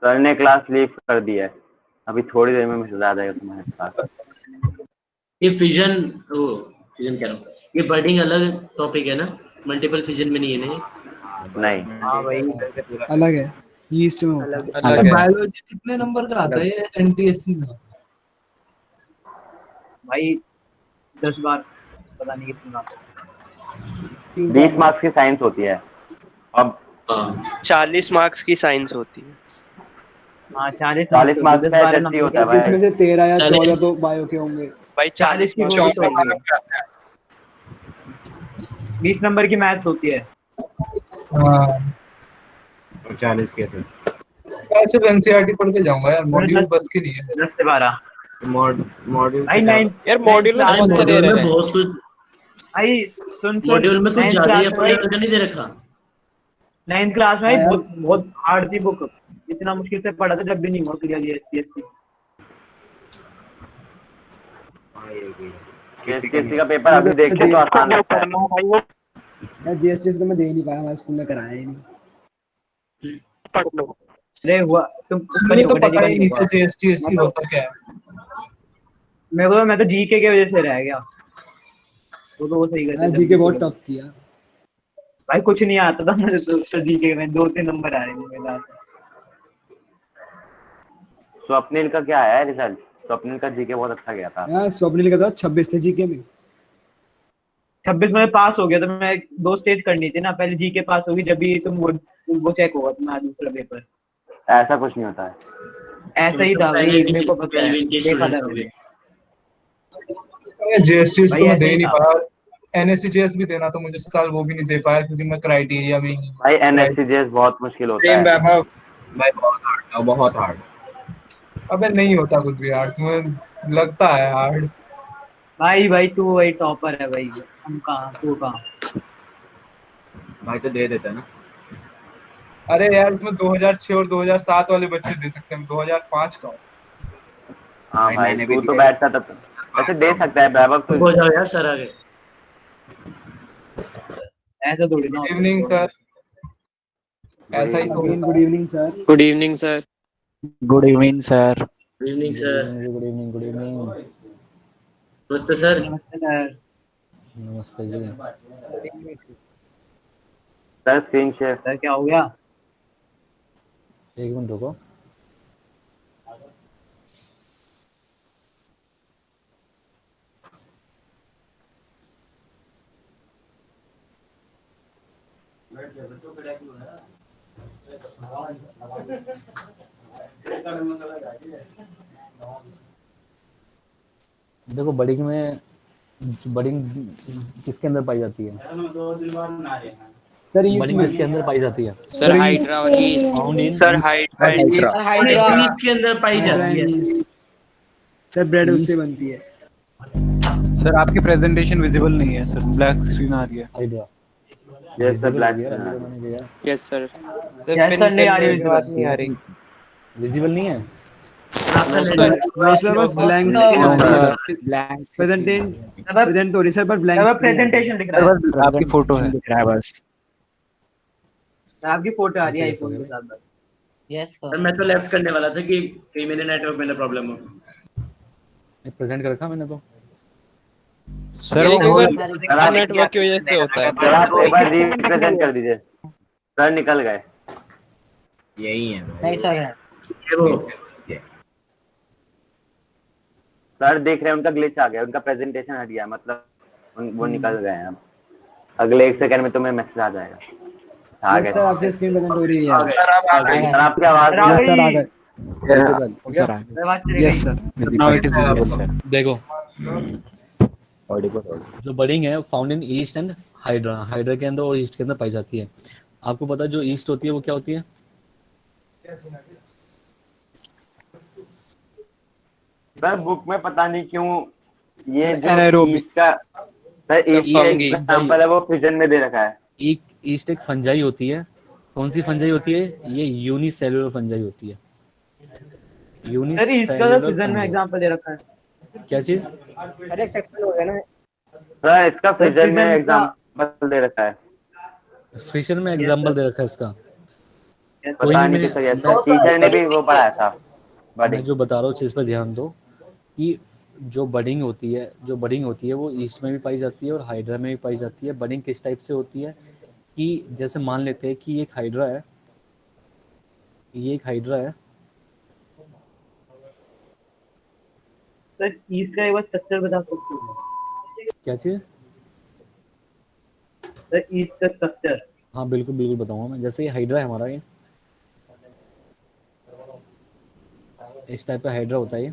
सर ने क्लास लीव कर दी है, अभी थोड़ी देर में मैसेज आ जाएगा तुम्हारे पास। ये फिजन, ओ फिजन कह रहा हूँ, ये बडिंग अलग टॉपिक है ना, मल्टीपल फिजन में नहीं है ना ये? नहीं हाँ वही इधर से पूरा अलग है। ईस्ट में होता अलग है। अलग है। बायोलॉजी कितने नंबर का आता है ये एनटीएससी में? भाई 10 बार पता नहीं कितने बार। 20 मार्क्स की साइंस होती है। अब 40 मार्क्स की साइंस होती है। हाँ 40 40 मार्क्स 10 का 12 एचएससी नंबर होता है के। जिसमें भाई। से 13 या 14 40 तो बायो के होंगे। भाई 40 40 की मार्क्स वो की भी तो होगी, 20 नंबर की मैथ्स होती है। हाँ, और 40 केसेस। मैं सिर्फ एनसीईआरटी पढ़ के जाऊंगा यार, मॉड्यूल बस की नहीं है। 10 से 12 मॉड्यूल भाई से 9 यार मॉड्यूल में भाई बहुत से दे मॉड्यूल रहे में हैं। बहुत कुछ, भाई सुन मॉड्यूल में कुछ 9th ज्यादा ही क्लास में अपने भाई, लेवल का नहीं दे रखा। 9th क्लास में हाँ भाई यार। बहुत बहुत हार्ड थी बुक। इतना मुश्किल से पढ़ा था जब भी नहीं हुआ क्लियर जीएसटी। जीएसटीएससी का पेपर अभी देखते तो आसान लगता है। यार जीएसटी से तो मैं दे ही नहीं पाया, हमारे स्कूल में कराया ही नहीं। पढ़ लो। अरे हुआ तुम उसका मुझे नहीं तो होगा, पता का ही नहीं नहीं होगा। था जीएसटीएससी होता क्या है। मैं तो जीके की वजह से रह गया। वो तो वो सही करते यार जब जीके भी बहुत बोलो। टफ थी यार। भाई कुछ नहीं आता था मुझे तो जीके में 2-3 नंबर आ रहे थे मेरे पास। स्वप्निल का क्या है रिजल्ट? स्वप्निल का जीके बहुत अच्छा गया था। यार स्वप्निल का था 26 थे जीके में। 26 में पास हो गया तो मैं 2 स्टेज करनी थी ना, पहले जीके पास होगी जब भी तुम वो चेक होगा तुम्हारा दूसरा पेपर। ऐसा कुछ नहीं होता है। ऐसा ही तुम तो था भाई, पहले मेरे को पता है, पहले के देखा था स्टूडेंट हो मैंने। गए। जीएसटीएस भाई तो मैं ऐसा दे ही नहीं था। पाया। एनएससीजेएस भी देना था मुझे इस साल, वो भी नहीं दे पाया क्योंकि मैं क्राइटेरिया भी नहीं। भाई एनएससीजेएस बहुत मुश्किल होता सेम है। वैभव। भाई बहुत हार्ड था, बहुत हार्ड। अबे नहीं होता कुछ भी यार, तुम्हें लगता है हार्ड। भाई तू वही टॉपर है भाई, हम कहाँ, तू कहाँ। भाई तो दे देता ना। अरे यार उसमें 2006 और 2007 वाले बच्चे दे सकते हैं, 2005 का। हाँ भाई मैंने भी तू तो दिया बैठता तब वैसे दे सकता है वैभव तो। हो जाओ यार सर आगे। ऐसा थोड़ी ना गुड होता इवनिंग है। सर। ऐसा ही तो अगेन होता गुड है। Evening sir. Good evening sir. Good evening sir. Good evening sir. Good evening good evening. नमस्ते सर। नमस्ते सर। नमस्ते ji. Sir screen share. Sir क्या हो गया? एक मिनट रुको। देखो बडिंग में, बडिंग किसके अंदर पाई जाती है? सर ईस्ट बडिंग में। किसके अंदर पाई जाती है? सर हाइड्रा और east. Found in sir hydra and east. Hydra east के अंदर पाई जाती है। सर ब्रेड उससे बनती है। सर आपकी प्रेजेंटेशन विजिबल नहीं है सर, ब्लैक स्क्रीन आ रही है। Hydra yes sir black. Yes sir. Yes sir नहीं आ रही बात नहीं आ रही। विजिबल नहीं है। नो सर बस ब्लैंक स्क्रीन आ रही है। ब्लैंक प्रेजेंट हो रही सर, पर ब्लैंक सर स्क्रीन आ रही है। प्रेजेंटेशन दिख रहा है। आपकी फोटो है। दिख रहा है बस। आपकी फोटो आ रही है आईफोन के साथ बस। यस सर मैं तो लेफ्ट करने वाला था कि कहीं मेरे नेटवर्क में ना प्रॉब्लम हो। प्रेजेंट कर रखा मैंने तो। सर वो नेटवर्क की वजह से होता है। सर आप एक बार रिप्रेजेंट कर दीजिए। सर निकल गए। यही है नहीं सर है। सर देख रहे हैं उनका ग्लिच आ गया, उनका प्रेजेंटेशन हट गया, मतलब वो निकल गए हैं। अब अगले 1 सेकंड में तुम्हें मैसेज आ जाएगा। आ गए सर आपकी स्क्रीन प्रेजेंट हो रही है। सर आपकी आवाज यस सर आ गए। सर आ गए। आवाज चली यस गई। Sir. Now it is yes sir. देखो जो बडिंग है found in east and hydra, hydra के अंदर और ईस्ट के अंदर पाई जाती है। आपको पता है जो ईस्ट होती है वो क्या होती है? सर बुक में पता नहीं क्यों ये जो एनारोबिक। ईस्ट का सर ईस्ट का फंगी। एग्जांपल है वो फिजन में दे रखा है। एक ईस्ट एक फंजाई होती है। कौन सी फंजाई होती है? ये यूनिसेलुलर फंजाई होती है। सर इसका तो फिजन में एग्जांपल दे रखा है। क्या चीज? सर एक सेकंड हो गया ना। सर इसका फिजन में फिजन का- एग्जांपल दे रखा है। फिशर में एग्जांपल दे रखा है इसका। कोई पता नहीं, नहीं किसका यस टीचर ने भी वो पढ़ाया था। मैं जो बता रहा हूँ चीज पर ध्यान दो कि जो बडिंग होती है वो ईस्ट में भी पाई जाती है और हाइड्रा में भी पाई जाती है। बडिंग किस टाइप से होती है कि जैसे मान लेते हैं कि एक हाइड्रा है, ये एक हाइड्रा है। सर इसका एक बार स्ट्रक्चर बता सकते हो? क्या चीज? सर इसका स्ट्रक्चर। हाँ बिल्कुल बिल्कुल बताऊंगा मैं। जैसे ये हाइड्रा है हमारा, ये इस टाइप का हाइड्रा होता है ये,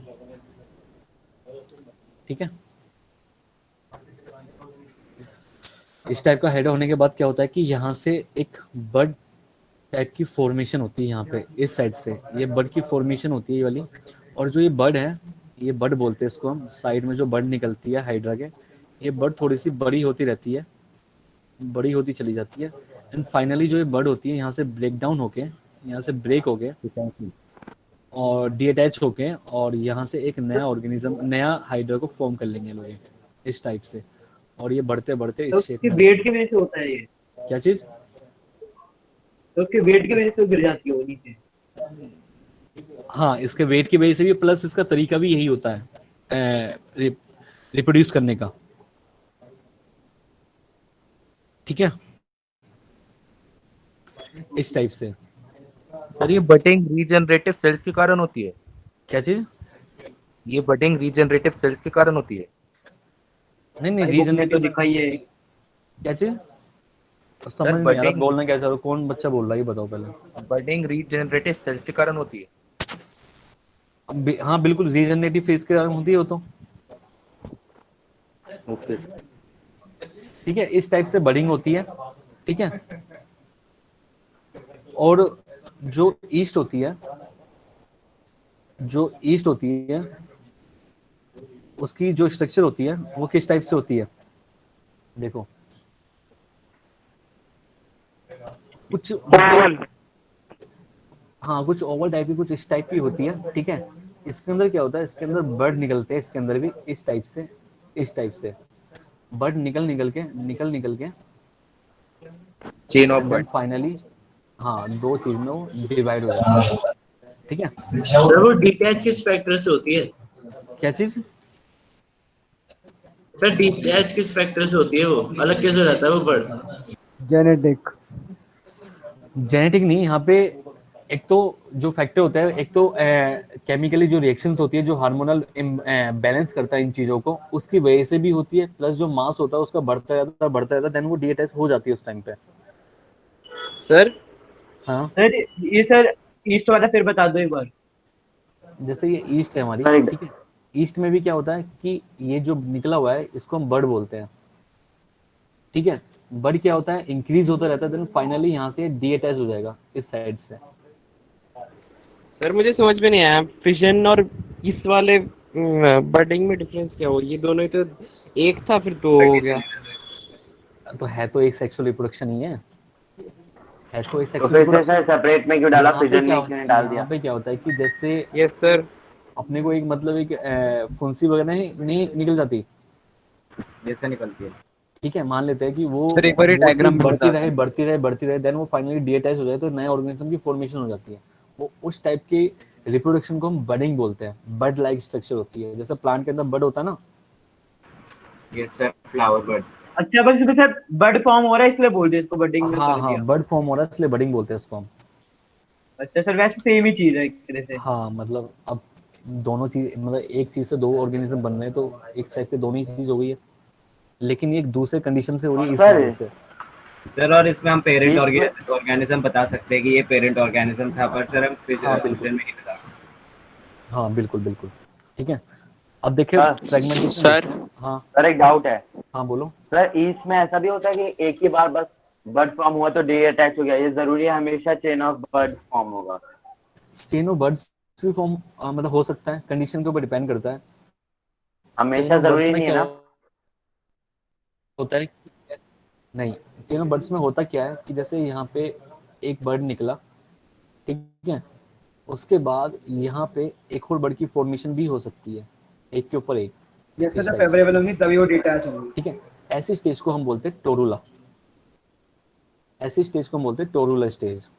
ठीक है। इस टाइप का हाइड्रा होने के बाद क्या होता है कि यहाँ से एक बर्ड टाइप की फॉर्मेशन होती है यहाँ पे, इस साइड से ये बर्ड की फॉर्मेशन होती है ये वाली। और जो ये बर्ड है, ये बर्ड बोलते हैं इसको हम, साइड में जो बर्ड निकलती है हाइड्रा के, ये बर्ड थोड़ी सी बड़ी होती रहती है, बड़ी होती चली जाती है। एंड फाइनली जो ये बर्ड होती है यहाँ से ब्रेक डाउन होके, यहाँ से ब्रेक होके और डीअटैच होके, और यहाँ से एक नया ऑर्गेनिज्म, नया हाइड्रा को फॉर्म कर लेंगे लोग इस टाइप से। और ये बढ़ते बढ़ते तो इस शेप उसके में। वेट की वजह से होता है ये? क्या चीज? तो उसके वेट की वजह से वो गिर जाती है वो नीचे? हाँ, इसके वेट की वजह से भी, प्लस इसका तरीका भी यही होता है रिप्रोड्यूस करने का, ठीक है, इस टाइप से। सर ये बडिंग रीजनरेटिव सेल्स के कारण होती है? क्या चीज? ये बडिंग रीजनरेटिव सेल्स के कारण होती है? नहीं नहीं, भाई बुक में तो रीजनरेटिव दिखाई है। क्या चीज? समझ नहीं आ रहा बोलना क्या चाह रहे हो, कौन बच्चा बोल रहा है ये बताओ पहले। बडिंग रीजनरेटिव सेल्स के कारण होती है? हाँ बिल्कुल, रीजनरेटिव फेज के कारण होती है वो तो। ओके ठीक है, इस टाइप से बडिंग होती है, ठीक है। और जो ईस्ट होती है, जो ईस्ट होती है, उसकी जो स्ट्रक्चर होती है वो किस टाइप से होती है? देखो कुछ हाँ, कुछ ओवल टाइप की, कुछ इस टाइप की होती है, ठीक है। इसके अंदर क्या होता है, इसके अंदर बर्ड निकलते हैं, इसके अंदर भी इस टाइप से, इस टाइप से बर्ड निकल के चेन ऑफ बर्ड। फाइनली हाँ, दो चीज में वो डिवाइड हो जाता है, ठीक है। सर वो डिटैच किस फैक्टर से होती है? क्या चीज? सर डिटैच किस फैक्टर से होती है? वो अलग कैसे रहता है वो बर्ड? जेनेटिक। जेनेटिक नहीं, यहाँ पे एक तो जो फैक्टर होता है, एक तो केमिकली जो रिएक्शंस होती है, जो हार्मोनल बैलेंस करता है इन चीजों को, उसकी वजह से भी होती है। प्लस जो मास होता है उसका बढ़ता जाता, देन वो डीअटैच हो जाती है उस टाइम पे। सर हाँ सर ये सर ईस्ट वाला फिर बता दो एक बार। जैसे ये ईस्ट है हमारी, ठीक है। ईस्ट में भी क्या होता है कि ये जो निकला हुआ है इसको हम बर्ड बोलते हैं, ठीक है। बर्ड क्या होता है, इंक्रीज होता रहता है, देन फाइनली यहाँ से डीअटैच हो जाएगा इस साइड से। सर मुझे समझ में नहीं आया, फिजन और इस वाले बडिंग में डिफरेंस क्या हो? ये दोनों ही तो एक था, फिर दो हो गया। तो है तो एक सेक्सुअल रिप्रोडक्शन ही है तो एक तो सेक्सुअल फिर से सेपरेट में क्यों डाला, फिजन में क्यों नहीं डाल दिया? यहाँ पे क्या होता है कि जैसे यस सर, अपने को एक मतलब एक फुंसी वगैरह नहीं निकल जाती, जैसे निकलती है, ठीक है। मान लेते हैं कि वो सर, एक बार ये वो डायग्राम चीज में बढ़ती बता रहे, देन वो फाइनली डीअटैच हो जाए तो नए ऑर्गेनिज्म की फॉर्मेशन हो जाती है। वो उस टाइप के रिप्रोडक्शन को हम बडिंग बोलते हैं। बड लाइक स्ट्रक्चर होती है, जैसे प्लांट के अंदर बड होता है ना। Yes sir, flower bird. अच्छा बस इसमें सर बर्ड फॉर्म हो रहा है इसलिए बोल दिया इसको, बडिंग में हाँ कर हाँ, दिया। बर्ड फॉर्म हो रहा है इसलिए बडिंग बोलते हैं इसको हम। अच्छा सर, वैसे सेम ही चीज है एक तरह से। हाँ मतलब अब दोनों चीज, मतलब एक चीज से दो ऑर्गेनिज्म बन रहे हैं तो एक टाइप के दोनों ही चीज हो गई है, लेकिन एक दूसरे कंडीशन से हो रही है इस वजह से। सर और इसमें हम पेरेंट ऑर्गेनिज्म बता सकते हैं कि ये पेरेंट ऑर्गेनिज्म था, पर सर हम हाँ फ्यूजन बिल्कुल, में नहीं बता सकते। हाँ बिल्कुल बिल्कुल, ठीक है। अब देखिए फ्रेगमेंटेशन। सर हाँ सर एक डाउट है। हाँ बोलो। सर ईस्ट में ऐसा भी होता है कि एक ही बार बस बर्ड फॉर्म हुआ तो डीअटैच हो गया, ये जरूरी है हमेशा चेन ऑफ बर्ड फॉर्म होगा? चेन ऑफ बर्ड्स भी फॉर्म मतलब हो सकता है, कंडीशन के ऊपर डिपेंड करता है। हमेशा जरूरी नहीं है ना? होता है नहीं, चेन ऑफ बर्ड्स में होता क्या है कि जैसे यहाँ पे एक बर्ड निकला, ठीक है, उसके बाद यहाँ पे एक और बर्ड की फॉर्मेशन भी हो सकती है, एक के ऊपर एक। जैसे जब फेवरेबल होंगी तभी वो डिटैच होंगी, ठीक है। ऐसी स्टेज को हम बोलते हैं टोरूला, ऐसी स्टेज को हम बोलते हैं टोरूला स्टेज।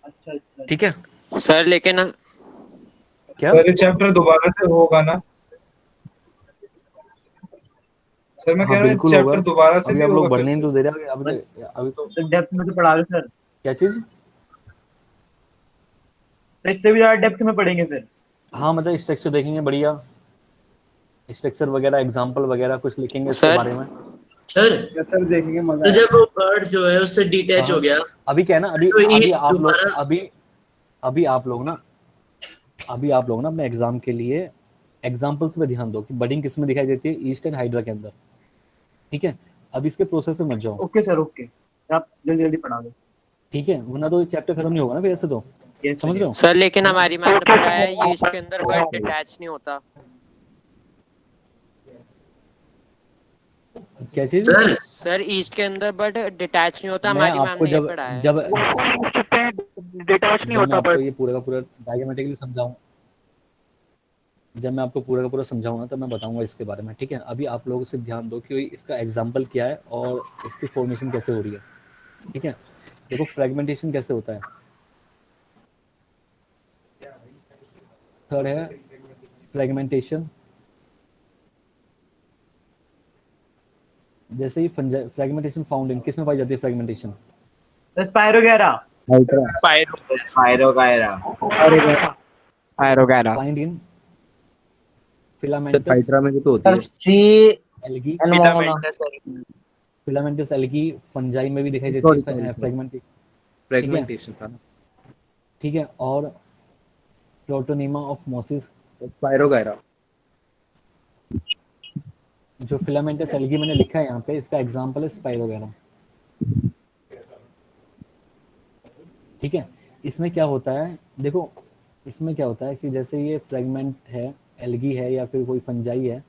अच्छा अच्छा, ठीक है सर लेकिन क्या? सर ये चैप्टर दोबारा से होगा ना? सर मैं हाँ कह रहा हूँ बिल्कुल चैप्टर होगा। दोबारा से अभी भी आप होगा लोग फिर बढ़ने से। नहीं तो दे रहे, अभी तो डेप्थ में तो पढ़ा रहे सर, क्या चीज। तो इससे भी ज्यादा डेप्थ में पढ़ेंगे फिर। हाँ मतलब स्ट्रक्चर देखेंगे बढ़िया, स्ट्रक्चर वगैरह एग्जांपल वगैरह कुछ लिखेंगे इसके सर बारे में। सर सर देखेंगे मजा तो आएगा। जब वो बर्ड जो है उससे डिटैच हो हाँ गया अभी क्या है ना, अभी तो अभी ईस्ट आप लोग दोबारा अभी आप लोग ना अपने एग्जाम के लिए एग्जाम्पल्स पे ध्यान दो कि बडिंग किस में दिखाई देती है, ईस्ट एंड हाइड्रा के अंदर। ठीक है, अब इसके प्रोसेस पे मत जाओ। ओके सर, ओके, आप जल्दी जल्दी पढ़ा दो। ठीक है, वरना तो चैप्टर खत्म नहीं होगा ना फिर ऐसे तो, यस समझ रहे हो। सर लेकिन हमारी मैम ने बताया ईस्ट के अंदर बर्ड डिटैच नहीं होता। क्या चीज। सर ईस्ट के अंदर बर्ड डिटैच नहीं होता, मैं हमारी मैम आपको ने ये जब पढ़ा है। जब डिटैच नहीं जब मैं होता आपको बर्ड। ये पूरा का पूरा डायग्रामेटिकली समझाऊं, जब मैं आपको पूरा का पूरा समझाऊंगा तब मैं बताऊंगा इसके बारे में। ठीक है, अभी आप लोग सिर्फ ध्यान दो कि इसका एग्जाम्पल क्या है और इसकी फॉर्मेशन कैसे हो रही है। ठीक है, देखो फ्रेगमेंटेशन कैसे होता है। थर्ड है फ्रेगमेंटेशन। जैसे ही फ्रेगमेंटेशन फाउंड इन किस में पाई जाती है fragmentation. Spirogyra. Spirogyra. Pyrogera. Find in sir filamentous hydra में भी तो होती है। Sea algae, anemone. Filamentous algae fungi में भी दिखाई देती सॉरी सॉरी है सॉरी फ्रेगमेंटेशन। ठीक है, फ्रेगमेंटेशन था ना। ठीक है, और प्रोटोनीमा ऑफ मोसिस। पायरोगायरा। जो फिलामेंटस एल्गी मैंने लिखा है यहाँ पे, इसका एग्जांपल है स्पाइरोगेरा। ठीक है, इसमें क्या होता है देखो, इसमें क्या होता है कि जैसे ये फ्रेगमेंट है, एल्गी है या फिर कोई फंजाई है,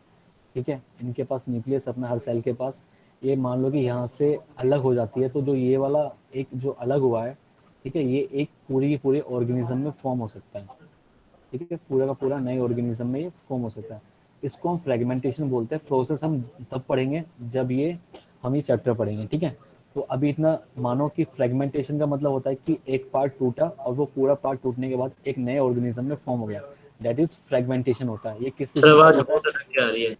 ठीक है, इनके पास न्यूक्लियस अपना हर सेल के पास, ये मान लो कि यहाँ से अलग हो जाती है, तो जो ये वाला एक जो अलग हुआ है, ठीक है, ये एक पूरी की पूरे ऑर्गेनिज्म में फॉर्म हो सकता है। ठीक है, पूरा का पूरा नए ऑर्गेनिज्म में ये फॉर्म हो सकता है। इसको हम फ्रेगमेंटेशन बोलते हैं। प्रोसेस हम तब पढ़ेंगे जब हम ये चैप्टर पढ़ेंगे। ठीक है, तो अभी इतना मानो कि फ्रेगमेंटेशन का मतलब होता है कि एक पार्ट टूटा और वो पूरा पार्ट टूटने के बाद एक नए ऑर्गेनिज्म में फॉर्म हो गया, दैट इज फ्रेगमेंटेशन होता है। ये किस किस में पाया आवाज जाता है, बहुत अटक आ रही है।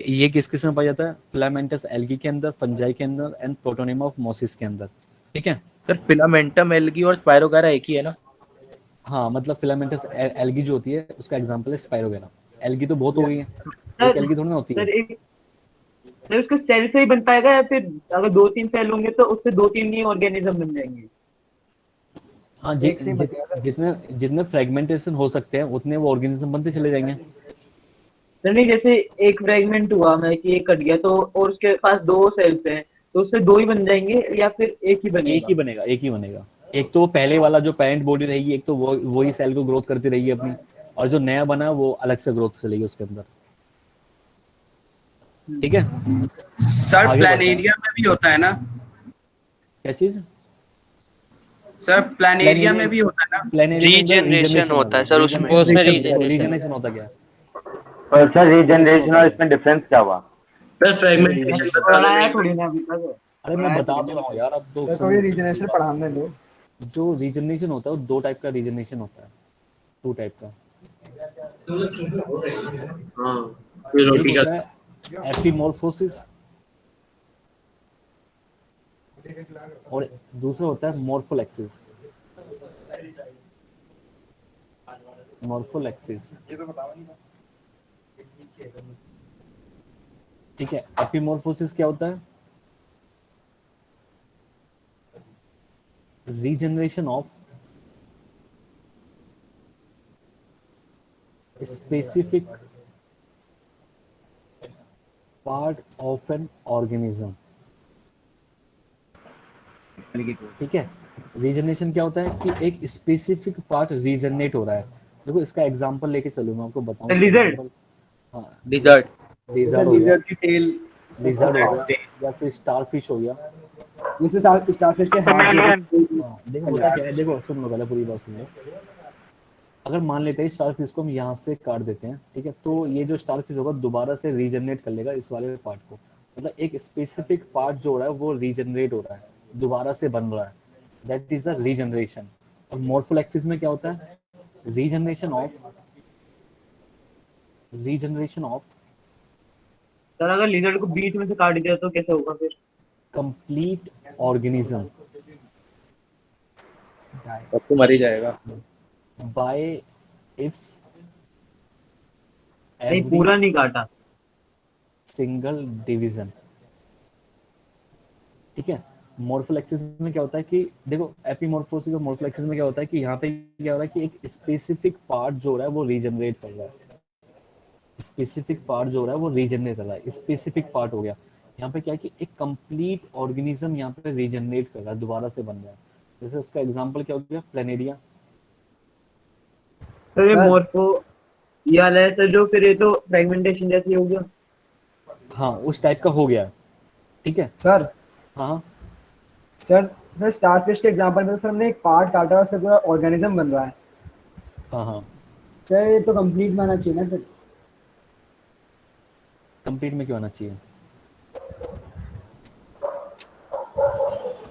ये किस किस में पाया जाता है, फिलामेंटस एल्गी के अंदर, फंजाई के अंदर एंड प्रोटोनिमा ऑफ मोसिस के अंदर। ठीक है, सर फिलामेंटम एल्गी और स्पाइरोगायरा एक ही है ना। हाँ मतलब फिलामेंटस एल्गी जो होती है उसका एग्जांपल है स्पाइरोगेरा। एल्गी तो बहुत हो गई है, एक सर एल्गी थोड़ी ना होती है। सर एक सर उसको सेल से ही बन पाएगा या फिर अगर 2-3 सेल होंगे तो उससे 2-3 ही ऑर्गेनिज्म बन जाएंगे। हाँ एक से ही बन जाएगा। जितने जितने फ्रेगमेंटेशन हो सकते हैं उतने वो ऑर्गेनिज्म बनते चले जाएंगे। सर नहीं, जैसे एक फ्रेगमेंट हुआ मैं कि एक कट गया तो और उसके पास 2 सेल्स हैं तो उससे 2 ही बन जाएंगे या फिर एक ही बनेगा। एक ही बनेगा। एक तो वो पहले वाला जो पेरेंट बॉडी रहेगी, एक तो वो ही सेल को ग्रोथ करती रहेगी अपनी, और जो नया बना वो अलग से ग्रोथ चलेगी उसके अंदर। ठीक है, सर आगे प्लानेरिया में भी होता है ना। क्या चीज। सर प्लानेरिया में भी होता है ना। रीजनरेशन होता है सर उसमें। उसमें रीजनरेशन होता क्या है। और सर रीजनरेशन और इसमें डिफरेंस क्या हुआ। सर फ्रेगमेंटेशन बता पढ़ाया देंगे। थोड़ी ना अभी तक। अरे मैं बता तो रहा हूँ यार, अब तो सर को ये रीजनरेशन पढ़ाने दो। जो रीजनरेशन होता है वो 2 टाइप का रीजनरेशन होता है, 2 टाइप का। हाँ फिर एक रोटी का होता है एपिमॉर्फोसिस और दूसरा होता है मॉर्फोलेक्सिस। मॉर्फोलेक्सिस, ठीक है। एपिमॉर्फोसिस क्या होता है, regeneration of specific part of an organism। ठीक है, रीजनरेशन क्या होता है कि एक स्पेसिफिक पार्ट रीजनरेट हो रहा है। देखो इसका एग्जांपल लेके चलो, मैं आपको बताऊं। Lizard? हाँ लिजर्ड। लिजर्ड हो गया, की टेल, लिजर्ड हो गया या फिर स्टारफिश हो गया। जैसे स्टारफिश के हाथ हाँ, देखो होता क्या है, देखो सुन लो पहले पूरी बात सुन लो। अगर मान लेते हैं स्टारफिश को हम यहाँ से काट देते हैं, ठीक है, तो ये जो स्टारफिश होगा दोबारा से रीजनरेट कर लेगा इस वाले पार्ट को। मतलब एक स्पेसिफिक पार्ट जो हो रहा है वो रीजनरेट हो रहा है, दोबारा से बन रहा है, दैट इज द रीजनरेशन। और मॉर्फोलेक्सिस में क्या होता है, रीजनरेशन ऑफ सर अगर लिजर्ड को बीच में से काट दिया तो कैसे होगा फिर? कंप्लीट ऑर्गेनिज्म तब तो मर ही जाएगा। बाय इट्स नहीं पूरा नहीं काटा। सिंगल डिवीजन, ठीक है। मॉर्फोलेक्सिस में क्या होता है कि देखो एपीमॉर्फोसिस और मॉर्फोलेक्सिस में क्या होता है कि यहाँ पे क्या हो रहा है कि एक स्पेसिफिक पार्ट जो हो रहा है वो रीजनरेट कर रहा है, स्पेसिफिक पार्ट जो हो रहा है वो रीजनरेट कर रहा है, स्पेसिफिक पार्ट हो गया। यहाँ पे क्या है कि एक कंप्लीट ऑर्गेनिज्म यहाँ पे रीजनरेट कर रहा है, दोबारा से बन रहा है। जैसे उसका एग्जांपल क्या हो गया, प्लेनेरिया। सर ये मॉर्फो ये वाला है सर जो, फिर ये तो फ्रेगमेंटेशन जैसे हो गया। हाँ उस टाइप का हो गया, ठीक है सर। हाँ सर सर स्टारफिश के एग्जांपल में तो सर हमने एक पार्ट काटा और उससे पूरा ऑर्गेनिज्म बन रहा है। हाँ सर ये तो कंप्लीट माना चाहिए ना फिर। कंप्लीट में क्यों आना चाहिए?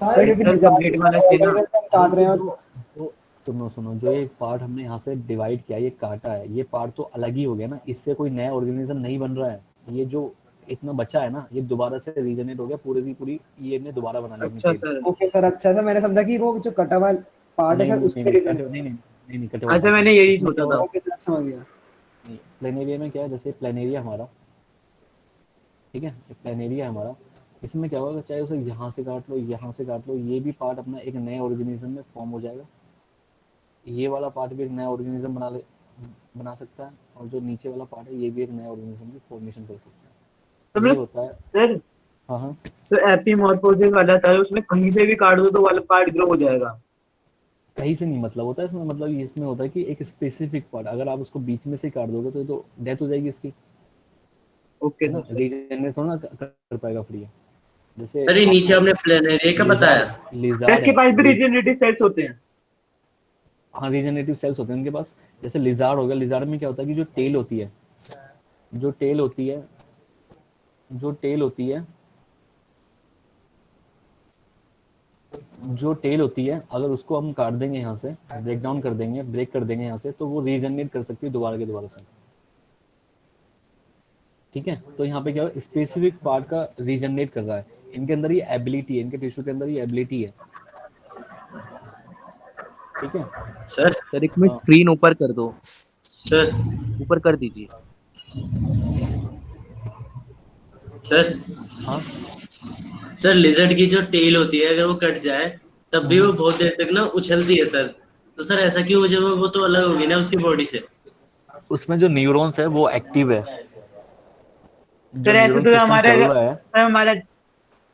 सर क्योंकि कंप्लीट माना चाहिए ना। काट रहे हैं और तो सुनो जो ये पार्ट हमने यहाँ से डिवाइड किया, ये काटा है, ये पार्ट तो अलग ही हो गया ना, इससे कोई नया ऑर्गेनिज्म नहीं बन रहा है। ये जो इतना बचा है ना, ये दोबारा से रीजनरेट हो गया, पूरी की पूरी ये ने दोबारा बना लिया। अच्छा सर। ओके सर, अच्छा सर मैंने समझा कि वो जो कटा हुआ पार्ट है सर उसके रीजन। नहीं अच्छा मैंने यही सोचा था। ओके सर समझ गया। प्लेनेरिया में क्या है, जैसे प्लेनेरिया हमारा, ठीक है, प्लेनेरिया हमारा, इसमें क्या होगा, चाहे उसे यहाँ से काट लो, यहाँ से काट लो, ये भी पार्ट अपना एक नए ऑर्गेनिज्म में फॉर्म हो जाएगा। ये वाला पार्ट भी एक नया ऑर्गेनिज्म बना सकता है, और जो नीचे वाला पार्ट है ये भी एक नया ऑर्गेनिज्म की फॉर्मेशन कर सकता है। तो ये होता है सर हाँ तो एपीमॉर्फोसिस वाला था उसमें कहीं से भी काट दो तो वाला पार्ट ग्रो हो जाएगा। कहीं से नहीं मतलब होता है इसमें, मतलब ये इसमें होता है कि एक स्पेसिफिक पार्ट अगर आप उसको बीच में से काट दोगे तो डेथ हो जाएगी इसकी। ओके ना रीजनरेट थोड़ा ना कर पाएगा फ्री। जैसे अरे नीचे हमने प्लेनेरिया का बताया, इसके पास भी रीजनरेटिव सेल्स होते हैं। हाँ रीजनरेटिव सेल्स होते हैं उनके पास। जैसे लिजार्ड हो गया, लिजार्ड में क्या होता है कि जो टेल होती है अगर उसको हम काट देंगे यहाँ से, ब्रेक कर देंगे यहाँ से, तो वो रीजनरेट कर सकती है दोबारा से, ठीक है। तो यहाँ पे क्या है, स्पेसिफिक पार्ट का रीजनरेट कर रहा है। इनके अंदर ये एबिलिटी है, इनके टिश्यू के अंदर ये एबिलिटी है, ठीक है सर एक मिनट स्क्रीन ऊपर कर दो सर, ऊपर कर दीजिए सर। हाँ सर लिजर्ड की जो टेल होती है अगर वो कट जाए तब भी वो बहुत देर तक ना उछलती है सर, तो सर ऐसा क्यों हो, जब वो तो अलग होगी ना उसकी बॉडी से। उसमें जो न्यूरॉन्स है वो एक्टिव है। सर ऐसे तो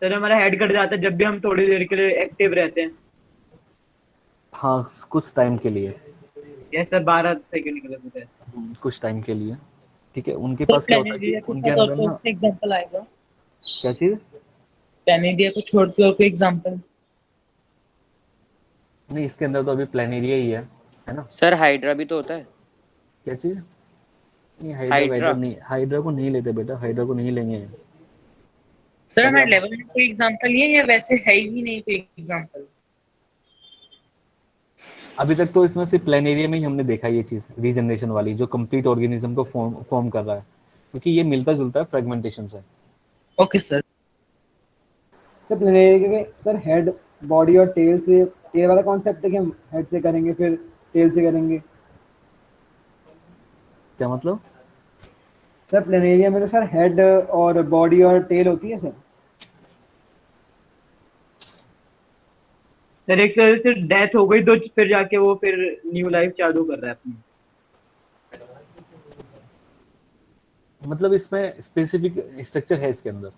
हमारा हेड कट जाता है जब भी हम थोड़ी देर के लिए एक्टिव रहते हैं। हाँ कुछ टाइम के लिए, यस सर 12 सेकंड के लिए कुछ टाइम के लिए, ठीक है। उनके पास क्या होता है कि उनके अंदर ना एग्जांपल आएगा, क्या चीज, प्लेनेरिया को छोड़ के और कोई एग्जांपल नहीं, इसके अंदर तो अभी प्लेनेरिया ही है ना सर। हाइड्रा भी तो होता है। क्या चीज, नहीं हाइड्रा को नहीं लेते बेटा, हाइड्रा को नहीं लेंगे सर। हमारे लेवल में कोई एग्जांपल नहीं है या वैसे है ही नहीं कोई एग्जांपल? अभी तक तो इसमें सिर्फ प्लेनेरिया में ही हमने देखा ये चीज, रीजनरेशन वाली, जो कंप्लीट ऑर्गेनिज्म को फॉर्म कर रहा है, क्योंकि ये मिलता जुलता है फ्रेगमेंटेशन से। Okay sir. सर प्लेनेरिया के सर हेड, बॉडी और टेल से, टेल वाला कॉन्सेप्ट है कि हम हेड से करेंगे फिर टेल से करेंगे, क्या मतलब? सर प्लेनेरिया में तो सर हेड और बॉडी और टेल होती है सर। सर एक तरह से डेथ हो गई तो फिर जाके वो फिर न्यू लाइफ चालू कर रहा है अपनी। मतलब इसमें स्पेसिफिक स्ट्रक्चर है इसके अंदर।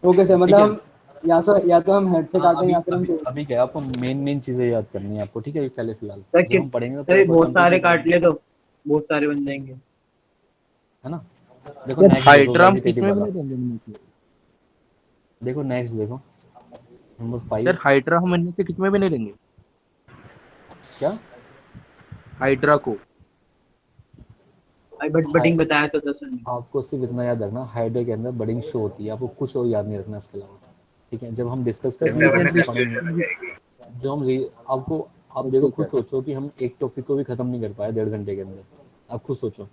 ओके सर, मतलब हम या तो हम हेड से काटें या फिर हम अभी क्या आपको मेन चीजें याद करनी है आपको, ठीक है। पहले फिलहाल हम पढ़ेंगे तो बहुत सारे काट ले तो बहुत सारे बन जाएंगे, है ना। देखो हाइड्रा किसमें बने देंगे? देखो नेक्स्ट देखो नंबर 5। सर हाइड्रा हम इनमें से किसमें भी नहीं लेंगे क्या? हाइड्रा को बडिंग बताया तो सर। आपको सिर्फ इतना याद रखना, हाइड्रा के अंदर बडिंग शो होती है, आपको कुछ और याद नहीं रखना इसके अलावा, ठीक है। जब हम डिस्कस करेंगे जो हम आपको, आप देखो खुद सोचो कि हम एक टॉपिक को भी खत्म नहीं कर पाए 1.5 घंटे के अंदर, आप खुद सोचो।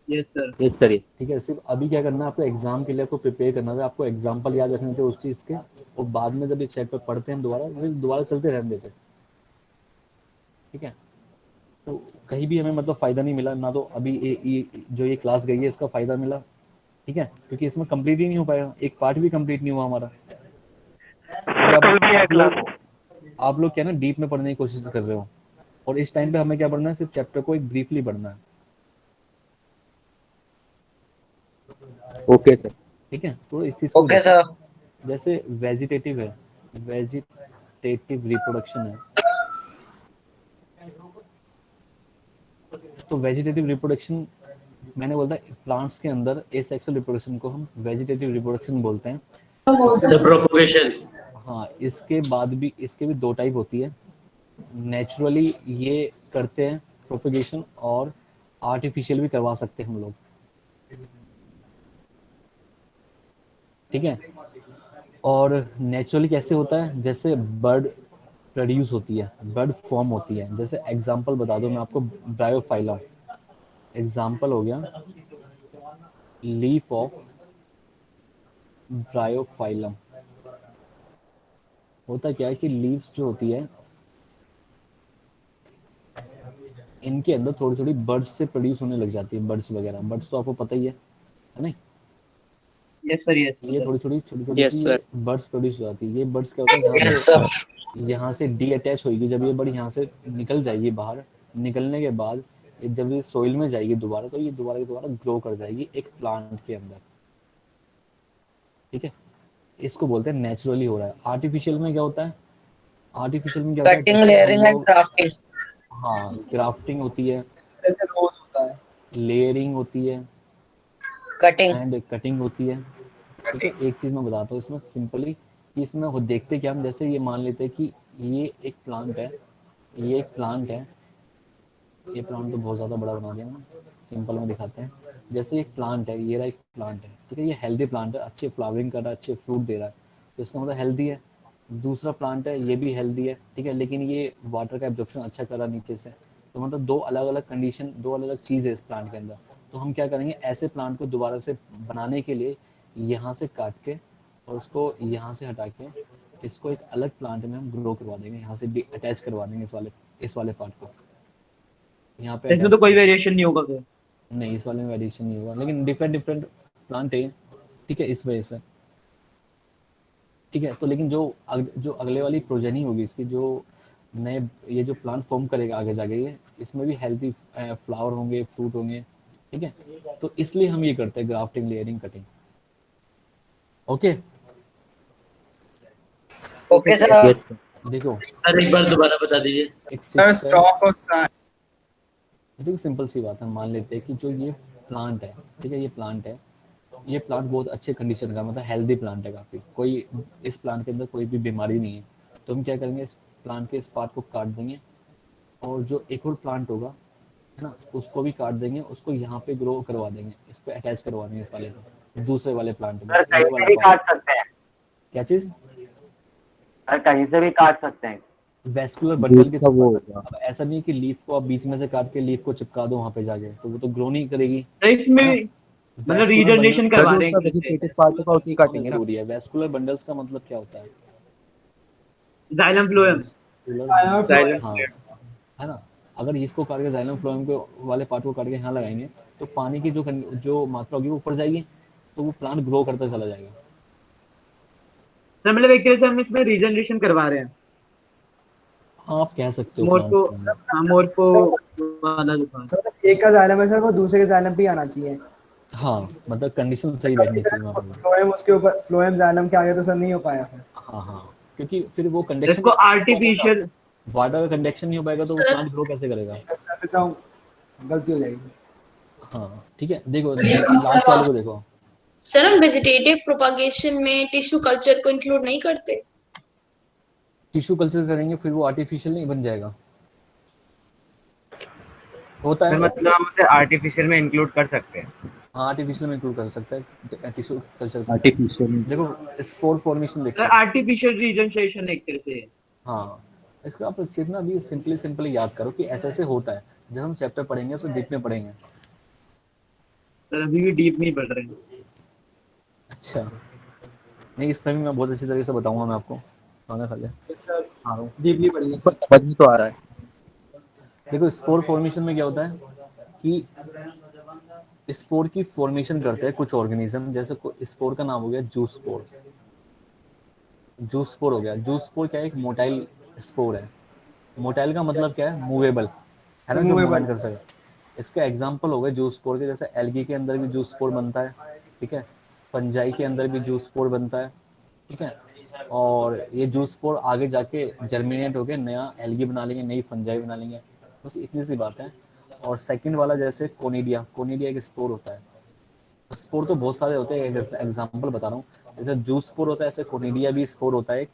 Yes sir. Yes sir. ठीक है, सिर्फ अभी क्या करना है आपको, एग्जाम के लिए आपको प्रिपेयर करना था, आपको एग्जाम्पल याद रखने थे उस चीज़ के, और बाद में जब ये चैप्टर पढ़ते हैं दोबारा, फिर दोबारा चलते रहने देते। ठीक है, तो कहीं भी हमें मतलब फ़ायदा नहीं मिला ना, तो अभी जो ये क्लास गई है इसका फ़ायदा मिला। ठीक है, क्योंकि इसमें कंप्लीट ही नहीं हो पाएगा, एक पार्ट भी कंप्लीट नहीं हुआ हमारा। आप लोग क्या ना डीप में पढ़ने की कोशिश कर रहे हो, और इस टाइम पे हमें क्या पढ़ना है, सिर्फ चैप्टर को एक ब्रीफली पढ़ना है। Okay sir. ठीक है, तो इस चीज को ओके सर। जैसे वेजिटेटिव है, वेजिटेटिव रिप्रोडक्शन है, तो वेजिटेटिव रिप्रोडक्शन मैंने बोला प्लांट्स के अंदर एसेक्सुअल रिप्रोडक्शन को हम वेजिटेटिव रिप्रोडक्शन बोलते हैं। प्रोपगेशन। हाँ, इसके बाद भी इसके भी 2 टाइप होती है। नेचुरली ये करते हैं प्रोपगेशन, और आर्टिफिशियल भी करवा सकते हैं हम लोग। ठीक है, और नेचुरली कैसे होता है, जैसे बर्ड प्रोड्यूस होती है, बर्ड फॉर्म होती है। जैसे एग्जांपल बता दो मैं आपको, ब्रायोफाइलम एग्जांपल हो गया, लीफ ऑफ ब्रायोफाइलम। होता क्या है कि लीव्स जो होती है इनके अंदर थोड़ी थोड़ी बर्ड्स से प्रोड्यूस होने लग जाती है, बर्ड्स वगैरह, बर्ड्स तो आपको पता ही है नहीं? Yes sir. यस ये थोड़ी थोड़ी छोटी छोटी Yes, sir. बर्ड्स प्रोड्यूस हो जाती है। ये बर्ड्स क्या होता है, Yes, sir. यहाँ से डी अटैच होगी, जब ये बर्ड यहाँ से निकल जाएगी बाहर, निकलने के बाद जब ये सोइल में जाएगी दोबारा, तो ये दोबारा की दोबारा ग्रो कर जाएगी एक प्लांट के अंदर। ठीक है, इसको बोलते हैं नेचुरली हो रहा है। आर्टिफिशियल में क्या होता है, आर्टिफिशियल में क्या होता है, Cutting, जैसे layering हम and लोग, grafting. हाँ ग्राफ्टिंग होती है, जैसे रोज होता है, लेयरिंग होती है, Cutting. एंड कटिंग होती है। ठीक है, एक चीज मैं बताता हूँ इसमें सिंपली, कि इसमें वो देखते क्या हम, जैसे ये मान लेते हैं कि ये एक प्लांट है, ये एक प्लांट है, ये प्लांट तो बहुत ज़्यादा बड़ा बना दिया ना, सिंपल में दिखाते हैं। जैसे एक प्लांट है, ये रहा एक प्लांट है, ठीक है, ये हेल्दी प्लांट है, अच्छे फ्लावरिंग कर रहा है, अच्छे फ्रूट दे रहा है, तो इसका मतलब हेल्दी है। दूसरा प्लांट है, ये भी हेल्दी है, ठीक है, लेकिन ये वाटर का एब्जॉर्प्शन अच्छा कर रहा है नीचे से, तो मतलब 2 अलग अलग कंडीशन, 2 अलग अलग चीज़ है इस प्लांट के अंदर। तो हम क्या करेंगे, ऐसे प्लांट को दोबारा से बनाने के लिए यहाँ से काट के और उसको यहाँ से हटा के इसको एक अलग प्लांट में हम ग्रो करवा देंगे, यहाँ से भी अटैच करवा देंगे इस वाले पार्ट को यहाँ पे। इसमें तो कोई वेरिएशन नहीं होगा फिर? नहीं, इस वाले में वेरिएशन नहीं होगा, लेकिन डिफरेंट प्लांट है, ठीक है, इस वजह से। ठीक है, तो लेकिन जो अगले वाली प्रोजेनी होगी इसकी, जो नए ये जो प्लांट फॉर्म करेगा आगे जाके, ये इसमें भी हेल्थी फ्लावर होंगे, फ्रूट होंगे। ठीक है, तो इसलिए हम ये करते हैं grafting, layering, cutting. Okay okay sir. देखो सर एक बार दोबारा बता दीजिए। सर स्टॉक और देखो सिंपल सी बात है, मान लेते हैं कि जो ये प्लांट है, ठीक है, ये प्लांट बहुत अच्छे कंडीशन का, मतलब हेल्दी प्लांट है काफ़ी, कोई इस प्लांट के अंदर कोई भी बीमारी नहीं है। तो हम क्या करेंगे, इस प्लांट के इस पार्ट को काट देंगे, और जो एक और प्लांट होगा है ना, उसको भी काट देंगे, उसको यहाँ पे ग्रो करवा देंगे, इस पे अटैच करवा देंगे, इस वाले पे, दूसरे वाले प्लांट में। सर कहीं से भी काट सकते हैं? क्या चीज़? सर कहीं से भी काट सकते हैं? वेस्कुलर बंडल के थ्रू। अब ऐसा नहीं है कि लीफ को आप बीच में से काट के लीफ को चिपका दो वहाँ पे जाके, तो वो तो ग्रो नहीं करेगी। तो इसमें मतलब रीजनरेशन करवा रहे हैं। वेजिटेटिव पार्ट का उसी काटेंगे ना। जरूरी है। वेस्कुलर बंडल्स का मतलब क्या होता है? Xylem phloem. हाँ, है ना, अगर इसको काट के जाइलम फ्लोएम के वाले पार्ट को काट के यहाँ लगाएंगे, तो पानी की जो मात्रा होगी वो ऊपर जाएगी, तो वो प्लांट ग्रो करता चला जाएगा। सर मतलब एक तरह से हम इसमें रीजनरेशन करवा रहे हैं। हाँ, आप कह सकते हो। मोरको वाला दुकान। सर एक का जाइलम है सर, वो दूसरे के जाइलम पे ही आना चाहिए। हाँ, मतलब कंडीशन सही बैठनी चाहिए वहाँ पे। फ्लोएम उसके ऊपर, फ्लोएम जाइलम के आगे तो सर नहीं हो पाया फिर। हाँ, क्योंकि फिर वो कंडीशन, इसको आर्टिफिशियल वाटर का कंडक्शन नहीं हो पाएगा, तो वो प्लांट ग्रो कैसे करेगा? सर फिर तो गलती हो जाएगी। हाँ, ठीक है, देखो लास्ट वाले को देखो। सर हम वेजिटेटिव प्रोपागेशन में टिश्यू कल्चर को इंक्लूड नहीं करते? टिश्यू कल्चर करेंगे फिर वो आर्टिफिशियल नहीं बन जाएगा, होता है मतलब हम उसे आर्टिफिशियल में इंक्लूड कर सकते हैं। हाँ, आर्टिफिशियल में इंक्लूड कर सकता है टिश्यू कल्चर। आर्टिफिशियल देखो स्पोर फॉर्मेशन देखो, आर्टिफिशियल रीजनरेशन एक तरह से। हाँ, इसका आप सिर्फ ना अभी सिंपली याद करो कि ऐसे ऐसे होता है। जब हम चैप्टर पढ़ेंगे तो डीप में पढ़ेंगे। सर अभी भी डीप नहीं पढ़ रहे हैं। अच्छा, नहीं इसमें भी मैं बहुत अच्छी तरीके से बताऊंगा मैं आपको। खाना खा लिया सर हाँ डीपली पढ़िए पर समझ में तो आ रहा है। देखो स्पोर फॉर्मेशन में क्या होता है कि स्पोर की फॉर्मेशन करते हैं कुछ ऑर्गेनिज्म, जैसे स्पोर का नाम हो गया जूस स्पोर। जूस स्पोर हो गया। जूस स्पोर क्या है, एक मोटाइल स्पोर है। मोटाइल का मतलब क्या है, मूवेबल है ना, जो Movable। मूवमेंट कर सके। इसका एग्जांपल हो गया जूस स्पोर के, जैसे एल्गी के अंदर भी जूस स्पोर बनता है, ठीक है। फंजाई के अंदर भी जूस स्पोर बनता है, ठीक है। और ये जूस स्पोर आगे जाके जर्मिनेट होके नया एल्गी बना लेंगे, नई फंजाई बना लेंगे, बस इतनी सी बात है। और सेकंड वाला जैसे कोनिडिया, कोनिडिया एक स्पोर होता है। स्पोर तो बहुत सारे होते हैं, एग्जांपल बता रहा हूँ। जैसे जूस स्पोर होता है, ऐसे कोनिडिया भी स्पोर होता है।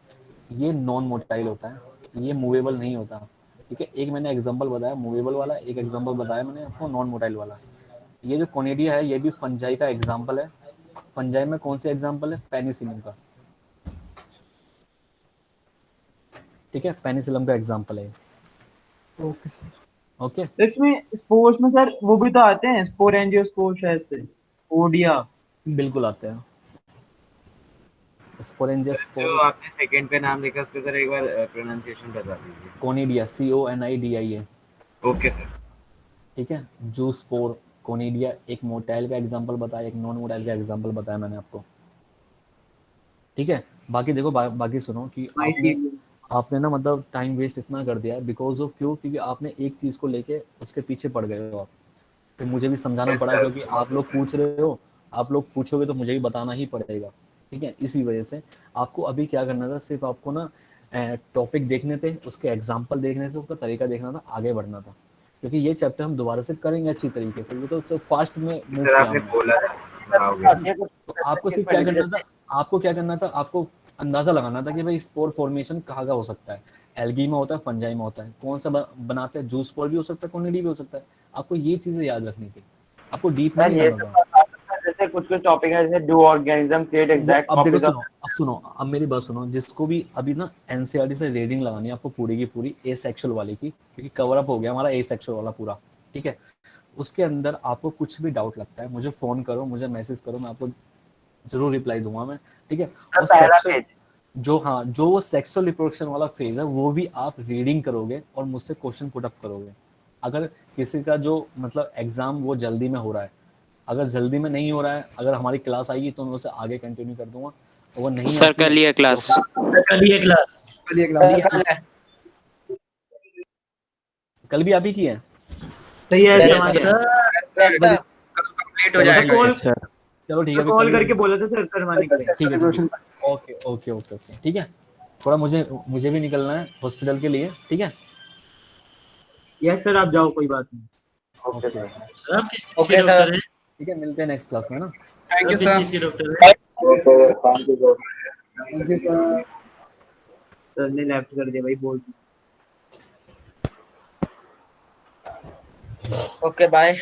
ये नॉन मोटाइल होता है, ये मूवेबल नहीं होता, ठीक है। एक मैंने एग्जांपल बताया मूवेबल वाला, एक एग्जांपल बताया मैंने आपको नॉन मोटाइल वाला। ये जो कोनिडिया है ये भी फंजाई का एग्जांपल है। फंजाई में कौन सा एग्जांपल है, पेनिसिलियम का, ठीक है। पेनिसिलियम का एग्जांपल है। Okay sir. ओके, इसमें स्पोर्स में सर वो भी तो आते हैं, स्पोर एंजियोस्पोर शायद से, ओडिया। बिल्कुल आते हैं स्पोरेंजियस जो स्पोर। आपने सेकंड पे नाम लिखा उसका सर एक बार प्रोनाउंसिएशन बता दीजिए। Conidia, CONIDIA, okay sir. ठीक है। जूस स्पोर, कोनिडिया, एक मोटाइल का एग्जांपल बताया, एक नॉन मोटाइल का एग्जांपल बताया मैंने आपको, ठीक है। बाकी देखो बाकी सुनो कि आपने ना मतलब टाइम वेस्ट इतना कर दिया है बिकॉज ऑफ क्यों, क्योंकि आपने एक चीज को लेके उसके पीछे पड़ गए हो आप। तो मुझे भी समझाना Yes, पड़ा sir. क्योंकि आप लोग पूछ रहे हो, आप लोग पूछोगे तो मुझे भी बताना ही पड़ेगा, ठीक है। इसी वजह से आपको अभी क्या करना था, सिर्फ आपको ना टॉपिक देखने थे, उसके एग्जाम्पल देखने से, उसका तरीका देखना था, आगे बढ़ना था। क्योंकि ये चैप्टर हम दोबारा से करेंगे अच्छी तरीके से, ये तो फास्ट में मूव सर किया आपने हमने। बोला था तो आपको सिर्फ क्या करना था, आपको अंदाजा लगाना था कि भाई स्पोर फॉर्मेशन कहाँ का हो सकता है। एल्गी में होता है, फंजाई में होता है, कौन सा बनाते हैं, जूस स्पोर भी हो सकता है, कोनिडी भी हो सकता है। आपको ये चीजें याद रखनी थी, आपको डीप में सर नहीं ये जाना तो था। जैसे कुछ कुछ टॉपिक है, जैसे डू ऑर्गेनिज्म क्रिएट एग्जैक्ट अब देखो कॉपीज सुनो, अब मेरी बात सुनो, जिसको भी अभी ना एनसीईआरटी से रीडिंग लगानी है आपको पूरी की पूरी ए सेक्सुअल वाली की, क्योंकि कवर अप हो गया हमारा ए सेक्सुअल वाला पूरा, ठीक है। उसके अंदर आपको कुछ भी डाउट लगता है मुझे फोन करो, मुझे मैसेज करो, मैं आपको जरूर रिप्लाई दूंगा मैं, ठीक है। और सेक्सुअल जो वो सेक्सुअल रिप्रोडक्शन वाला फेज है वो भी आप रीडिंग करोगे और मुझसे क्वेश्चन पुट अप करोगे। अगर किसी का जो मतलब एग्जाम वो जल्दी में हो रहा है, अगर जल्दी में नहीं हो रहा है, अगर हमारी क्लास आएगी तो मैं उसे आगे कंटिन्यू कर दूंगा, और वो नहीं सर आती है कल ही है क्लास। कल ही है क्लास। कल भी आप ही की है। सही है कंप्लीट हो जाएगा। कॉल चलो ठीक है, कॉल करके बोला था सर करवाने के लिए। ठीक है, ओके ओके ओके ओके, ठीक है। थोड़ा मुझे भी निकलना है हॉस्पिटल के लिए, ठीक है। यस सर आप जाओ, कोई बात नहीं। ओके सर आप किस चीज के डॉक्टर हैं? ठीक है, मिलते हैं नेक्स्ट क्लास में ना। थैंक यू किस सर। चीज के डॉक्टर हैं? Thank you sir. सर ने लेफ्ट कर दिया भाई, बोल। Okay bye.